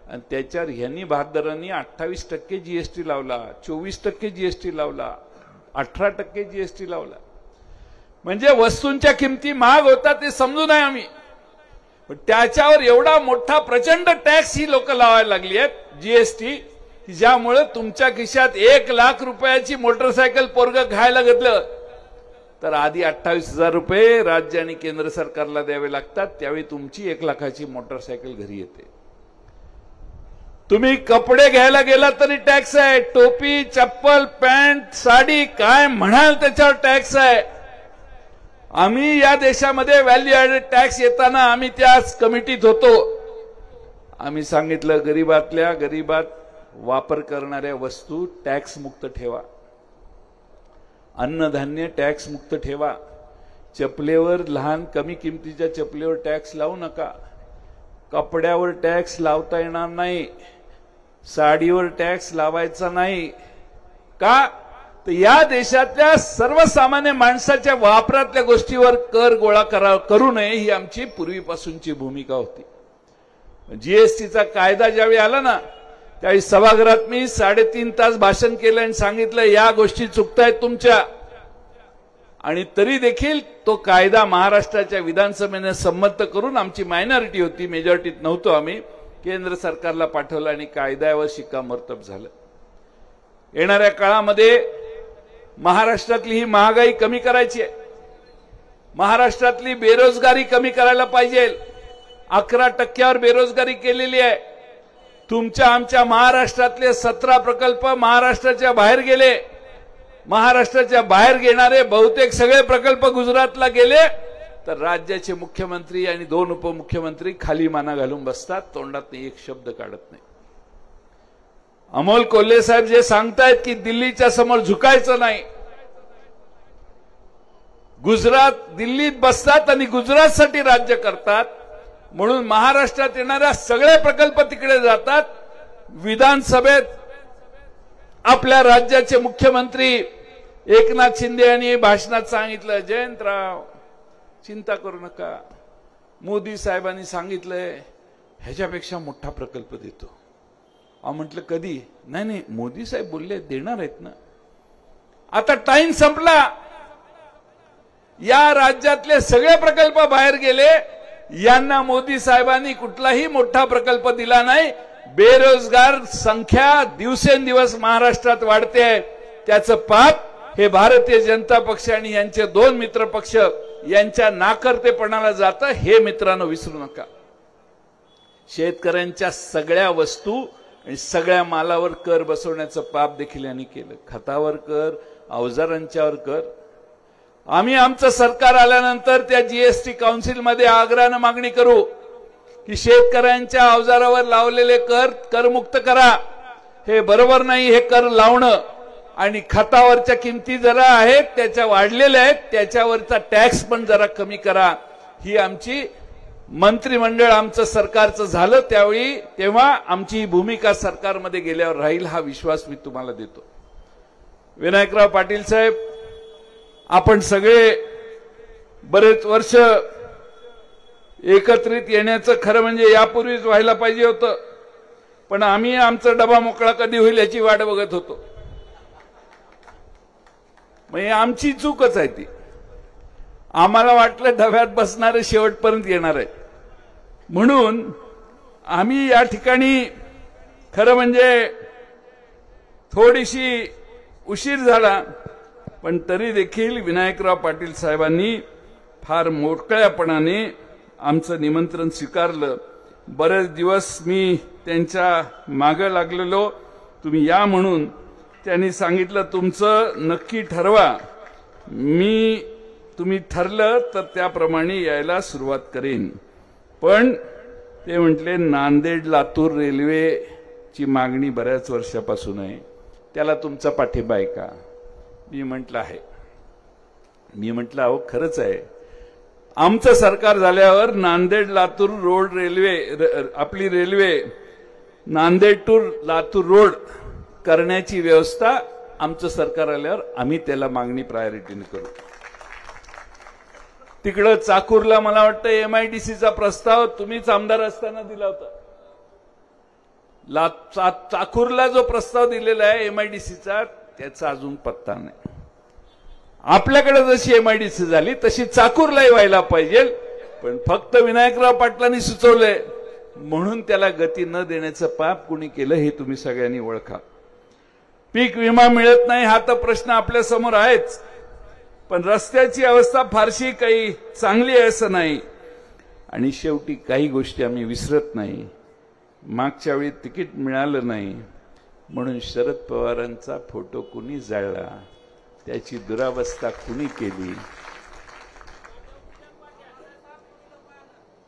आणि त्याच्यावर ह्यांनी भागदारांनी 28% जीएसटी लावला, 24% जीएसटी लावला, 18% जीएसटी लावला. म्हणजे वस्तूंच्या किमती महाग होतात ते समजू नये आम्ही, पण त्याच्यावर एवढा मोठा प्रचंड टॅक्स ही लोक लावायला लागली आहेत जीएसटी, ज्यामुळे तुमच्या खिशात 1 लाख रुपयाची मोटरसायकल पोरग घ्यायला घेतलं तर आधी 28,000 रुपये राज्य आणि केंद्र सरकारला द्यावे लागतात. त्यावेळी तुमची 1 लाखाची मोटरसायकल घरी येते. तुम्ही कपडे घ्यायला गेला तरी टॅक्स आहे, टोपी, चप्पल, पॅन्ट, साडी काय म्हणाल त्याच्यावर टॅक्स आहे. आम्ही या देशामध्ये व्हॅल्यू ऍडेड टॅक्स येताना आम्ही त्याच कमिटीत होतो. आम्ही सांगितलं गरीबातल्या गरीबात वापर करणाऱ्या वस्तू टॅक्स मुक्त ठेवा, अन्नधान्य टॅक्स मुक्त ठेवा, चपलेवर लहान कमी किमतीच्या चपलेवर टॅक्स लावू नका, कपड्यावर टॅक्स लावता येणार नाही, साडीवर टॅक्स लावायचा नाही. का तर या देशातल्या सर्वसामान्य माणसाच्या वापरातल्या गोष्टीवर कर गोळा करू नये ही आमची पूर्वीपासूनची भूमिका होती. जीएसटीचा कायदा ज्यावेळी आला ना त्यावेळी सभागृहात मी 3.5 तास भाषण केलं आणि सांगितलं या गोष्टी चुकतायत तुमच्या. आणि तरी देखील तो कायदा महाराष्ट्राच्या विधानसभेने संमत करून, आमची मायनॉरिटी होती, मेजॉरिटीत नव्हतो आम्ही, केंद्र सरकारला पाठवलं आणि कायद्यावर शिक्कामोर्तब झालं. येणाऱ्या काळामध्ये महाराष्ट्रातली ही महागाई कमी करायची आहे, महाराष्ट्रातली बेरोजगारी कमी करायला पाहिजे. 11% बेरोजगारी केलेली आहे. तुमच्या आमच्या महाराष्ट्रातले 17 प्रकल्प महाराष्ट्राच्या बाहेर गेले. महाराष्ट्राच्या बाहेर गेणारे बहुतेक सगळे प्रकल्प गुजरातला गेले तर राज्याचे मुख्यमंत्री आणि 2 उपमुख्यमंत्री खाली माना घालून बसतात, तोंडात एक शब्द काढत नाही. अमोल कोल्हे साहेब जे सांगतायत की दिल्लीच्या समोर झुकायचं नाही, दिल्लीत बसतात आणि गुजरातसाठी राज्य करतात, म्हणून महाराष्ट्रात येणाऱ्या सगळे प्रकल्प तिकडे जातात. विधानसभेत आपल्या राज्याचे मुख्यमंत्री एकनाथ शिंदे यांनी भाषणात सांगितलं, जयंतराव चिंता करू नका, मोदी साहेबांनी सांगितलंय ह्याच्यापेक्षा मोठा प्रकल्प देतो. म्हटलं कधी? नाही मोदी साहेब बोलले देणार आहेत ना. आता टाइम संपला, या राज्यातले सगळे प्रकल्प बाहेर गेले, यांना मोदी साहेबांनी कुठलाही मोठा प्रकल्प दिला नाही. बेरोजगार संख्या दिवसेंदिवस महाराष्ट्रात वाढते, त्याचं पाप हे भारतीय जनता पक्ष आणि यांचे 2 मित्र पक्ष यांच्या नाकर्तेपणाला जातं, हे मित्रांनो विसरू नका. शेतकऱ्यांच्या सगळ्या वस्तू आणि सगळ्या मालावर कर बसवण्याचं पाप देखील यांनी केलं. खतावर कर, अवजारांच्यावर कर. आम्ही आमचं सरकार आल्यानंतर त्या जीएसटी काउन्सिलमध्ये आग्रहानं मागणी करू की शेतकऱ्यांच्या अवजारावर लावलेले कर करमुक्त करा. हे बरोबर नाही हे कर लावणं. आणि खतावरच्या किमती जरा आहेत त्याच्या वाढलेल्या आहेत, त्याच्यावरचा टॅक्स पण जरा कमी करा. ही आमची मंत्रिमंडळ आमचं सरकारचं झालं त्यावेळी, तेव्हा आमची ही भूमिका सरकारमध्ये गेल्यावर राहील हा विश्वास मी तुम्हाला देतो. विनायकराव पाटील साहेब, आपण सगळे बरेच वर्ष एकत्रित येण्याचं खरं म्हणजे यापूर्वीच व्हायला पाहिजे होतं, पण आम्ही आमचा डबा मोकळा कधी होईल याची वाट बघत होतो. म्हणजे आमची चूकच आहे ती. आम्हाला वाटलं डब्यात बसणारे शेवटपर्यंत येणार आहेत, म्हणून आम्ही या ठिकाणी खरं म्हणजे थोडीशी उशीर झाला, पण तरी देखील विनायकराव पाटील साहेबांनी फार मोकळ्यापणाने आमचं निमंत्रण स्वीकारलं. बरेच दिवस मी त्यांच्या मागे लागलेलो, तुम्ही या म्हणून. त्यांनी सांगितलं तुमचं नक्की ठरवा, तुम्ही ठरलं तर त्याप्रमाणे यायला सुरुवात करेन. पण ते म्हटले नांदेड लातूर रेल्वेची मागणी बऱ्याच वर्षापासून आहे, त्याला तुमचा पाठिंबा आहे का? मी म्हटलं आहे. मी म्हटलं अहो खरंच आहे, आमचं सरकार झाल्यावर नांदेड लातूर रोड रेल्वे, आपली railway Nanded to Latur road करण्याची व्यवस्था आमचं सरकार आल्यावर आम्ही त्याला मागणी प्रायोरिटीने करू. तिकडं चाकूरला मला वाटतं एमआयडीसीचा प्रस्ताव तुम्हीच आमदार असताना दिला होता. चाकूरला जो प्रस्ताव दिलेला आहे एमआयडीसीचा त्याचा अजून पत्ता नाही. आपल्याकडे जशी एमआयडीसी झाली तशी चाकूरलाही व्हायला पाहिजे, पण फक्त विनायकराव पाटलांनी सुचवलंय म्हणून त्याला गती न देण्याचं पाप कुणी केलं हे तुम्ही सगळ्यांनी ओळखा. पीक विमा मिळत नाही हा तर प्रश्न आपल्या समोर आहेच, पण रस्त्याची अवस्था फारशी काही चांगली आहे असं नाही. आणि शेवटी काही गोष्टी आम्ही विसरत नाही. मागच्या वेळी तिकीट मिळालं नाही म्हणून शरद पवारांचा फोटो कुणी जाळला, त्याची दुरावस्था कुणी केली,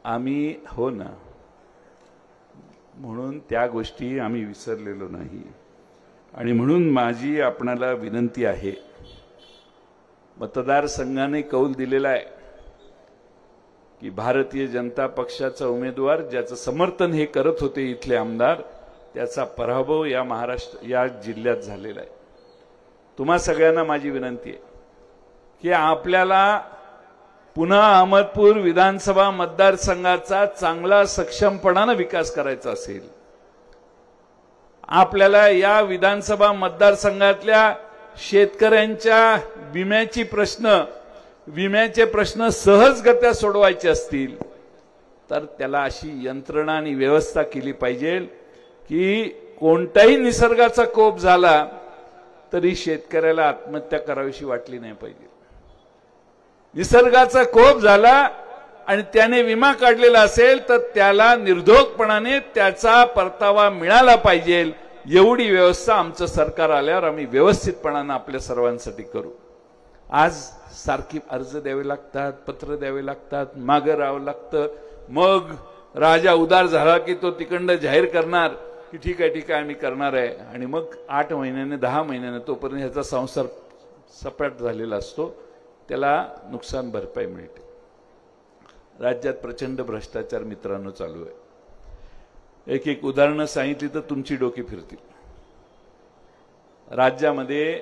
आम्ही हो ना म्हणून त्या गोष्टी आम्ही विसरलेलो नाही. आणि म्हणून माझी आपणाला विनंती आहे, मतदारसंघाने कौल दिलेला आहे की भारतीय जनता पक्षाचा उमेदवार ज्याचं समर्थन हे करत होते इथले आमदार, त्याचा पराभव या जिल्ह्यात झालेला आहे. तुम्हा सगळ्यांना माझी विनंती आहे की आपल्याला पुन्हा अहमदपूर विधानसभा मतदारसंघाचा चांगला सक्षमपणाने विकास करायचा असेल, आपल्याला या विधानसभा मतदारसंघातल्या शेतकऱ्यांच्या विम्याचे प्रश्न सहजगत्या सोडवायचे असतील तर त्याला अशी यंत्रणा आणि व्यवस्था केली पाहिजे की कोणताही निसर्गाचा कोप झाला तरी शेतकऱ्याला आत्महत्या करावीशी वाटली नाही पाहिजे. निसर्गाचा कोप झाला आणि त्याने विमा काढलेला असेल तर त्याला निर्धोकपणाने त्याचा परतावा मिळाला पाहिजे. एवढी व्यवस्था आमचं सरकार आल्यावर आम्ही व्यवस्थितपणाने आपल्या सर्वांसाठी करू. आज सारखी अर्ज द्यावे लागतात, पत्र द्यावे लागतात, मागे राहावं लागतं. मग राजा उदार झाला की तो तिकडनं जाहीर करणार की ठीक आहे आम्ही करणार आहे, आणि मग 8 महिन्याने 10 महिन्याने तोपर्यंत ह्याचा संसार सपाट झालेला असतो, त्याला नुकसान भरपाई मिळते. राज्यात प्रचंड भ्रष्टाचार मित्रांनो चालू आहे. एक उदाहरणं सांगितली तर तुमची डोकी फिरतील. राज्यामध्ये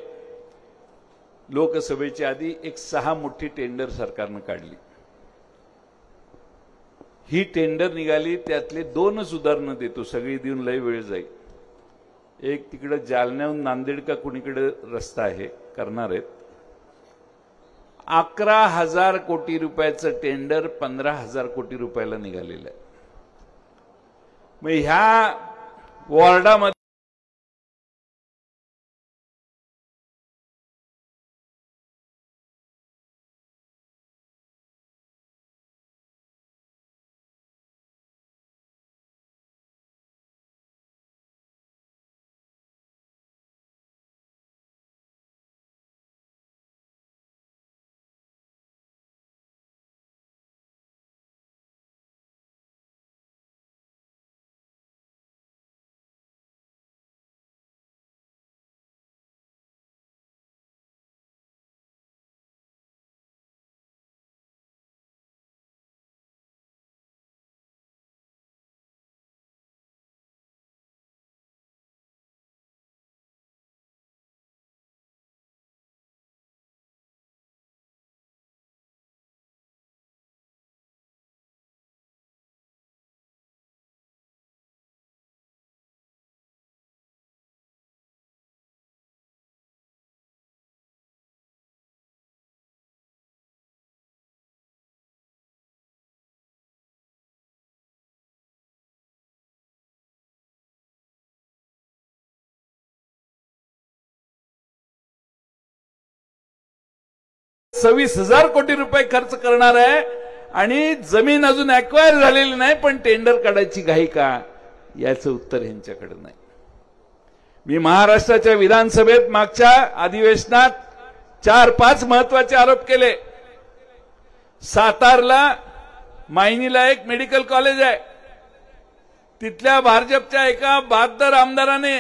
लोकसभेच्या आधी 6 मोठी टेंडर सरकारनं काढली. ही टेंडर निघाली, त्यातले 2च उदाहरणं देतो, सगळी देऊन लय वेळ जाईल. एक तिकडे जालन्याहून नांदेड का कुणीकडे रस्ता आहे, करणार आहेत. 11,000 कोटी रुपयाचं टेंडर 15,000 कोटी रुपयाला निघालेलं आहे. मग ह्या वॉर्डामध्ये ₹26,000 कोटी रुपये खर्च करणार आहे आणि जमीन अजून ॲक्वायर झालेली नाही, पण टेंडर काढायची घाई का, याचं उत्तर यांच्याकडे नाही. मी महाराष्ट्राच्या विधानसभेत मागच्या अधिवेशनात 4-5 महत्वाचे आरोप केले. सातारला मायनीला एक मेडिकल कॉलेज आहे, तिथल्या भाजपच्या एका बहादर आमदाराने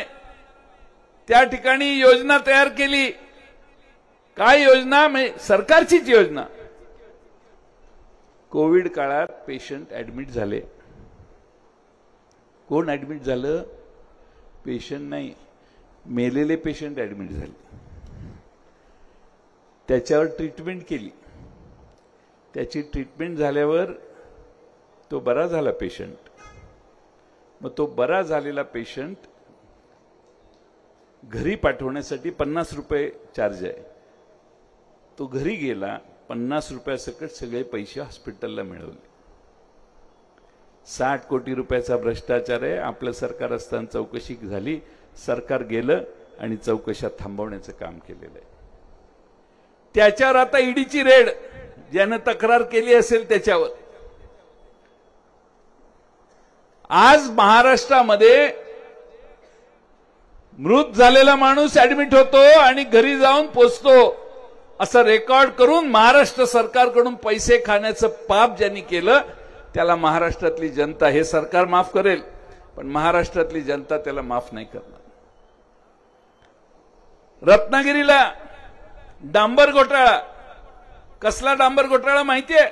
त्या ठिकाणी योजना तयार केली. काय योजना? सरकारचीच योजना. कोविड काळात पेशंट ऍडमिट झाले. कोण ऍडमिट झालं? पेशंट नाही, मेलेले पेशंट ऍडमिट झाले. त्याच्यावर ट्रीटमेंट केली. त्याची ट्रीटमेंट झाल्यावर तो बरा झाला पेशंट. मग तो बरा झालेला पेशंट घरी पाठवण्यासाठी ₹50 चार्ज आहे. तो घरी गेला, ₹50 सगळे पैसे हॉस्पिटलला मिळवले. 60 कोटी रुपयाचा भ्रष्टाचार आहे. आपलं सरकार असताना चौकशी झाली, सरकार गेलं आणि चौकशा थांबवण्याचं काम केलेलं आहे. त्याच्यावर आता ईडीची रेड, ज्यानं तक्रार केली असेल त्याच्यावर. आज महाराष्ट्रामध्ये मृत झालेला माणूस ऍडमिट होतो आणि घरी जाऊन पोचतो असं रेकॉर्ड करून महाराष्ट्र सरकारकडून पैसे खाण्याचं पाप ज्यांनी केलं त्याला महाराष्ट्रातली जनता हे सरकार माफ करेल. पण महाराष्ट्रातली जनता त्याला माफ नाही करणार. रत्नागिरीला डांबर घोटाळा, कसला डांबर घोटाळा माहितीये?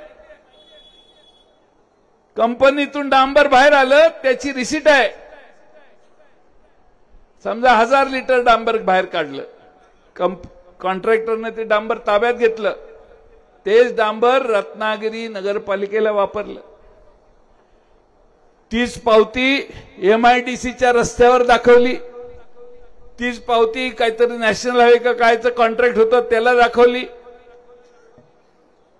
कंपनीतून डांबर बाहेर आलं, त्याची रिसीट आहे. समजा 1000 लिटर डांबर बाहेर काढलं, कॉन्ट्रॅक्टरने ते डांबर ताब्यात घेतलं, तेच डांबर रत्नागिरी नगरपालिकेला वापरलं. तीच पावती MIDCच्या रस्त्यावर दाखवली, तीच पावती काहीतरी नॅशनल हायवे का कायचं कॉन्ट्रॅक्ट होतं त्याला दाखवली.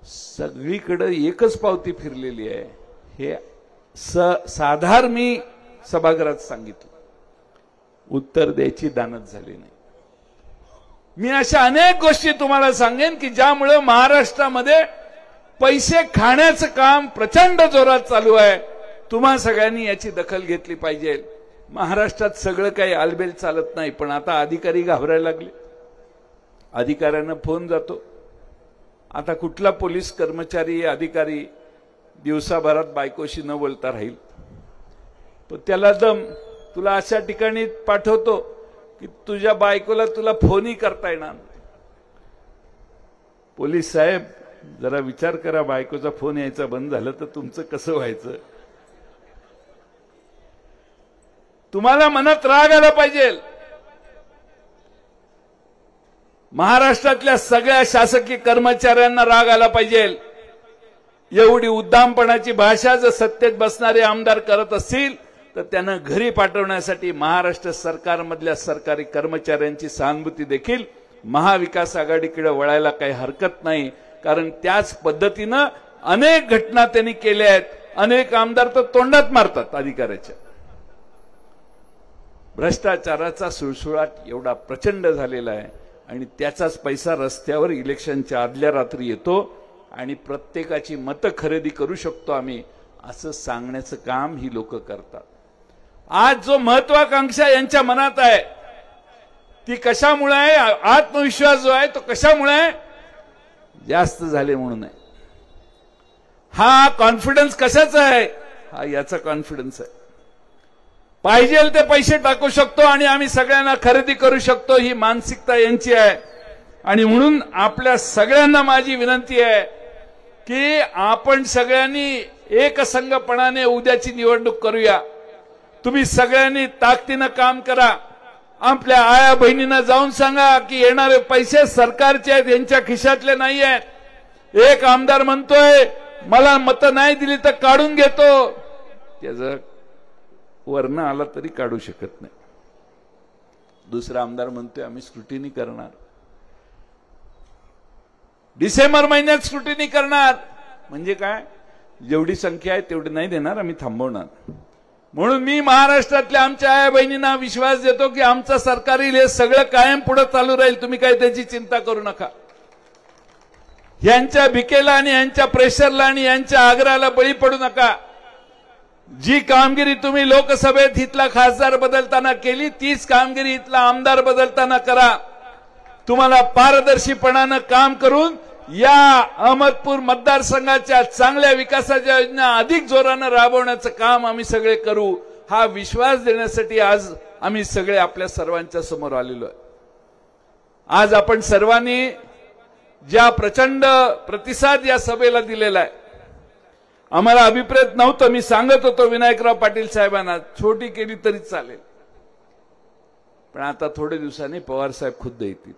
सगळीकडे एकच पावती फिरलेली आहे. हे साधार मी सभागृहात सांगितलं, उत्तर द्यायची दानत झाली नाही. मी अशा अनेक गोष्टी तुम्हाला सांगेन की ज्यामुळे महाराष्ट्रामध्ये पैसे खाण्याचं काम प्रचंड जोरात चालू आहे. तुम्हा सगळ्यांनी याची दखल घेतली पाहिजे. महाराष्ट्रात सगळं काही आलबेल चालत नाही, पण आता अधिकारी घाबरायला लागले. अधिकाऱ्यांना फोन जातो. आता कुठला पोलीस कर्मचारी अधिकारी दिवसाभरात बायकोशी न बोलता राहील? पण त्याला दम, तुला अशा ठिकाणी पाठवतो की तुझ्या बायकोला तुला फोनही करता येणार. पोलीस साहेब जरा विचार करा, बायकोचा फोन यायचा बंद झालं तर तुमचं कसं व्हायचं? तुम्हाला मनात राग आला पाहिजे. महाराष्ट्रातल्या सगळ्या शासकीय कर्मचाऱ्यांना राग आला पाहिजे. एवढी उद्दामपणाची भाषा जर सत्तेत बसणारे आमदार करत असतील तर त्यांना घरी पाठवण्यासाठी महाराष्ट्र सरकारमधल्या सरकारी कर्मचाऱ्यांची सहानुभूती देखील महाविकास आघाडीकडे वळायला काही हरकत नाही. कारण त्याच पद्धतीनं अनेक घटना त्यांनी केल्या आहेत. अनेक आमदार तर तोंडात मारतात अधिकाऱ्याच्या. भ्रष्टाचाराचा सुळसुळाट एवढा प्रचंड झालेला आहे आणि त्याचाच पैसा रस्त्यावर इलेक्शनच्या आदल्या रात्री येतो आणि प्रत्येकाची मतं खरेदी करू शकतो आम्ही असं सांगण्याचं काम ही लोक करतात. आज जो महत्वाकांक्षा यांच्या मनात आहे ती कशामुळे आहे? आत्मविश्वास जो आहे तो कशामुळे आहे? जास्त झाले म्हणून आहे. हा कॉन्फिडन्स कशाचा आहे? हा याचा कॉन्फिडन्स आहे. पाहिजे ते पैसे टाकू शकतो आणि आम्ही सगळ्यांना खरेदी करू शकतो, ही मानसिकता यांची आहे. आणि म्हणून आपल्या सगळ्यांना माझी विनंती आहे की आपण सगळ्यांनी एकसंघपणाने उद्याची निवडणूक करूया. तुम्ही सगळ्यांनी ताकदीनं काम करा. आपल्या आया बहिणींना जाऊन सांगा की येणारे पैसे सरकारचे आहेत, यांच्या खिशातले नाही आहेत. एक आमदार म्हणतोय मला मतं नाही दिली तर काढून घेतो, त्याचं वर्ण आला तरी काढू शकत नाही. दुसरा आमदार म्हणतोय आम्ही स्क्रुटिनी करणार, डिसेंबर महिन्यात स्क्रुटिनी करणार. म्हणजे काय? जेवढी संख्या आहे तेवढी नाही देणार, आम्ही थांबवणार. म्हणून मी महाराष्ट्रातल्या आमच्या आया बहिणींना विश्वास देतो की आमचं सरकार येईल, हे सगळं कायम पुढे चालू राहील. तुम्ही काही त्याची चिंता करू नका. यांच्या भिकेला आणि यांच्या प्रेशरला आणि यांच्या आग्रहाला बळी पडू नका. जी कामगिरी तुम्ही लोकसभेत इथला खासदार बदलताना केली तीच कामगिरी इथला आमदार बदलताना करा. तुम्हाला पारदर्शीपणानं काम करून या अहमदपूर मतदारसंघाच्या चांगल्या विकासाच्या योजना अधिक जोरानं राबवण्याचं काम आम्ही सगळे करू, हा विश्वास देण्यासाठी आज आम्ही सगळे आपल्या सर्वांच्या समोर आलेलो आहे. आज आपण सर्वांनी ज्या प्रचंड प्रतिसाद या सभेला दिलेला आहे, आम्हाला अभिप्रेत नव्हतं. मी सांगत होतो विनायकराव पाटील साहेबांना छोटी केली तरी चालेल, पण आता थोडे दिवसांनी पवार साहेब खुद्द येतील.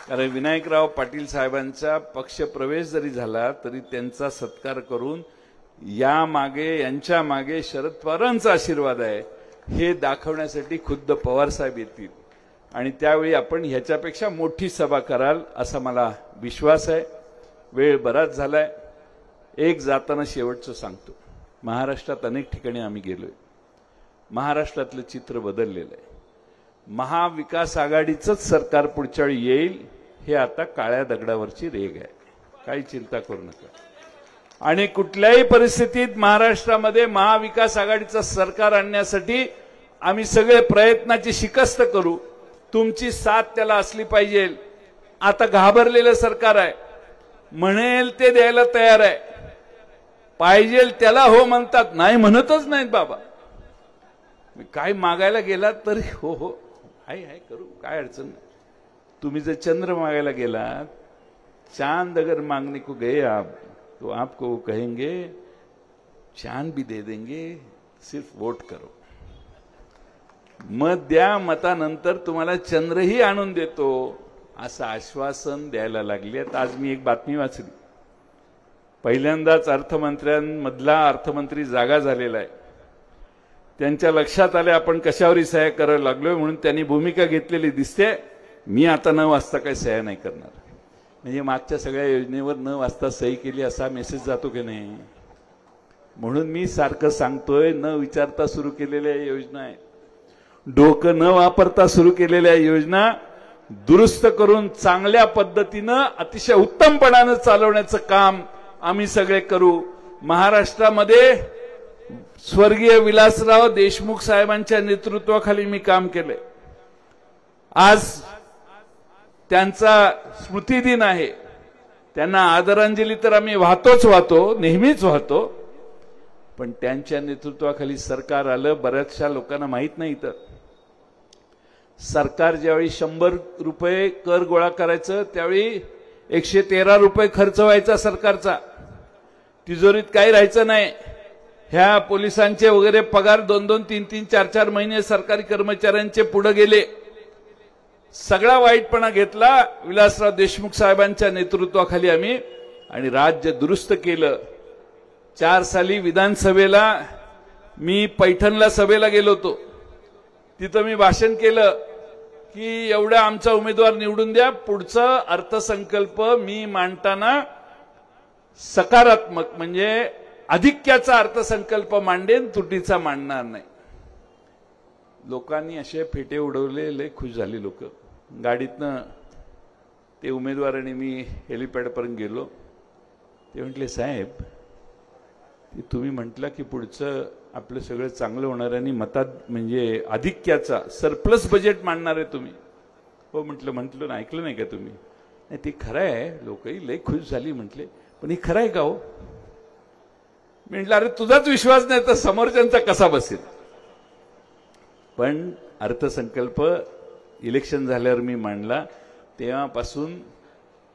कारण विनायकराव पाटील साहेबांचा पक्ष प्रवेश जरी झाला तरी त्यांचा सत्कार करून यांच्या मागे शरद पवारांचा आशीर्वाद आहे हे दाखवण्यासाठी खुद्द पवार साहेब येतील. आणि त्यावेळी आपण ह्याच्यापेक्षा मोठी सभा कराल असा मला विश्वास आहे. वेळ बराच झालाय. एक जाताना शेवटचं सांगतो. महाराष्ट्रात अनेक ठिकाणी आम्ही गेलोय. महाराष्ट्रातलं चित्र बदललेलं आहे. महाविकास आघाडीचंच सरकार पुढच्या वेळी येईल हे आता काळ्या दगडावरची रेघ आहे. काही चिंता करू नका. आणि कुठल्याही परिस्थितीत महाराष्ट्रामध्ये महाविकास आघाडीचं सरकार आणण्यासाठी आम्ही सगळे प्रयत्नाची शिकस्त करू. तुमची साथ त्याला असली पाहिजे. आता घाबरलेलं सरकार आहे, म्हणेल ते द्यायला तयार आहे. पाहिजे त्याला हो म्हणतात, नाही म्हणतच नाहीत बाबा. काय मागायला गेलात तरी हो हो आहे करू, काय अडचण नाही. तुम्ही जर चंद्र मागायला गेलात, चांद अगर मांगने को गए आप, तो आपको कहेंगे चांद भी दे देंगे, सिर्फ वोट करो. मत द्या, मतानंतर तुम्हाला चंद्रही आणून देतो, असं आश्वासन द्यायला लागलेत. आज मी एक बातमी वाचली, पहिल्यांदाच अर्थमंत्र्यांमधला अर्थमंत्री जागा झालेला आहे. त्यांच्या लक्षात आले आपण कशावरही सह्या करायला लागलोय, म्हणून त्यांनी भूमिका घेतलेली दिसते, मी आता 9 वाजता काही सह्या नाही करणार. म्हणजे मागच्या सगळ्या योजनेवर 9 वाजता सही केली असा मेसेज जातो की नाही. म्हणून मी सारखं सांगतोय, न विचारता सुरू केलेल्या योजना आहेत, डोकं न वापरता सुरू केलेल्या योजना दुरुस्त करून चांगल्या पद्धतीनं अतिशय उत्तमपणानं चालवण्याचं काम आम्ही सगळे करू. महाराष्ट्रामध्ये स्वर्गीय विलासराव देशमुख साहेबांच्या नेतृत्वाखाली मी काम केलंय. आज त्यांचा स्मृतिदिन आहे, त्यांना आदरांजली तर आम्ही वाहतो, नेहमीच वाहतो. पण त्यांच्या नेतृत्वाखाली सरकार आलं. बऱ्याचशा लोकांना माहित नाही, तर सरकार ज्यावेळी 100 रुपये कर गोळा करायचं, त्यावेळी 113 रुपये खर्च व्हायचा सरकारचा. तिजोरीत काही राहायचं नाही. ह्या पोलिसांचे वगैरे पगार 2-2, 3-3, 4-4 महिने सरकारी कर्मचाऱ्यांचे पुढे गेले. सगळा वाईटपणा घेतला विलासराव देशमुख साहेबांच्या नेतृत्वाखाली आम्ही, आणि राज्य दुरुस्त केलं. 4 साली विधानसभेला मी पैठणला सभेला गेलो होतो. तिथं मी भाषण केलं की एवढा आमचा उमेदवार निवडून द्या, पुढचा अर्थसंकल्प मी मांडताना सकारात्मक म्हणजे अधिक्याचा अर्थसंकल्प मांडेन, तुटीचा मांडणार नाही. लोकांनी असे फेटे उडवले, लय खुश झाली लोक. गाडीतनं ते उमेदवार आणि मी हेलिपॅडपर्यंत गेलो. ते म्हटले, साहेब तुम्ही म्हटलं की पुढचं आपलं सगळं चांगलं होणार आणि मतात म्हणजे अधिक्याचा सरप्लस बजेट मांडणार आहे तुम्ही. हो म्हटलं ना, ऐकलं नाही का तुम्ही? नाही ते खरं आहे, लोकही लय खुश झाली. म्हटले पण हे खरं आहे का हो? म्हटलं अरे तुझाच विश्वास नाही तर समोरच्यांचा कसा बसेल. पण अर्थसंकल्प इलेक्शन झाल्यावर मी मांडला, तेव्हापासून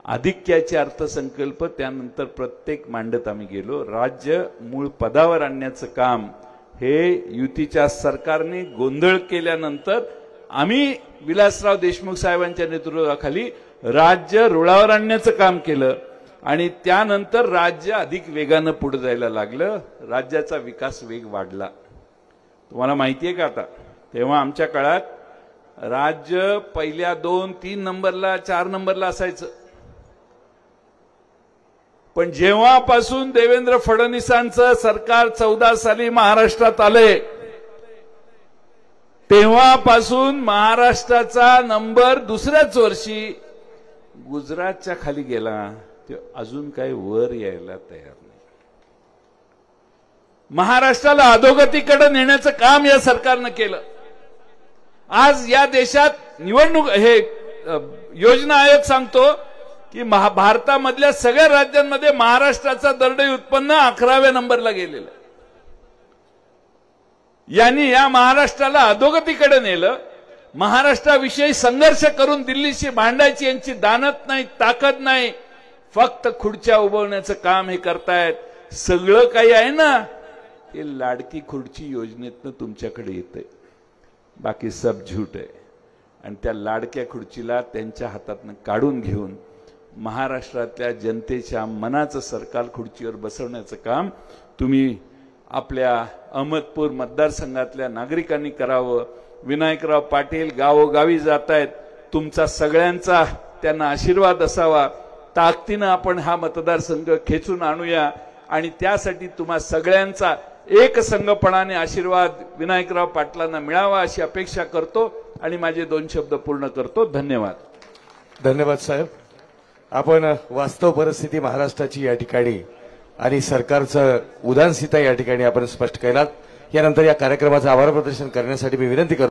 अधिक्याचे अर्थसंकल्प त्यानंतर प्रत्येक मांडत आम्ही गेलो. राज्य मूळ पदावर आणण्याचं काम हे युतीच्या सरकारने गोंधळ केल्यानंतर आम्ही विलासराव देशमुख साहेबांच्या नेतृत्वाखाली राज्य रुळावर आणण्याचं काम केलं, आणि त्यानंतर राज्य अधिक वेगानं पुढे जायला लागलं. राज्याचा विकास वेग वाढला. तुम्हाला माहिती आहे का, आता तेव्हा आमच्या काळात राज्य पहिल्या 2, 3 नंबरला 4 नंबरला असायचं. पण जेव्हापासून देवेंद्र फडणवीसांचं सरकार 14 साली महाराष्ट्रात आले, तेव्हापासून महाराष्ट्राचा नंबर दुसऱ्याच वर्षी गुजरातच्या खाली गेला. ते अजून काही वर यायला तयार नाही. महाराष्ट्राला अधोगतीकडे नेण्याचं काम या सरकारनं केलं. आज या देशात निवडणूक हे योजना आयोग सांगतो की भारतामधल्या सगळ्या राज्यांमध्ये महाराष्ट्राचा दरडोई उत्पन्न 11व्या नंबरला गेलेलं. यांनी या महाराष्ट्राला अधोगतीकडे नेलं. महाराष्ट्राविषयी संघर्ष करून दिल्लीशी भांडायची यांची दानत नाही, ताकद नाही. फक्त खुर्च्या उभवण्याचं काम हे करतायत. सगळं काही आहे ना ते लाडकी खुर्ची योजनेतनं तुमच्याकडे येतंय, बाकी सब झूट आहे. आणि त्या लाडक्या खुर्चीला त्यांच्या हातातनं काढून घेऊन महाराष्ट्रातल्या जनतेच्या मनाचं सरकार खुर्चीवर बसवण्याचं काम तुम्ही आपल्या अहमदपूर मतदारसंघातल्या नागरिकांनी करावं. विनायकराव पाटील गावोगावी जात आहेत. तुमचा सगळ्यांचा त्यांना आशीर्वाद असावा. ताकदीनं आपण हा मतदारसंघ खेचून आणूया, आणि त्यासाठी तुम्हा सगळ्यांचा एकसंघपणाने आशीर्वाद विनायकराव पाटलांना मिळावा अशी अपेक्षा करतो, आणि माझे 2 शब्द पूर्ण करतो. धन्यवाद. धन्यवाद साहेब. आपण वास्तव परिस्थिती महाराष्ट्राची या ठिकाणी आणि सरकारचं उदासीनता या ठिकाणी आपण स्पष्ट केलात. यानंतर या कार्यक्रमाचं आभार प्रदर्शन करण्यासाठी मी विनंती करतो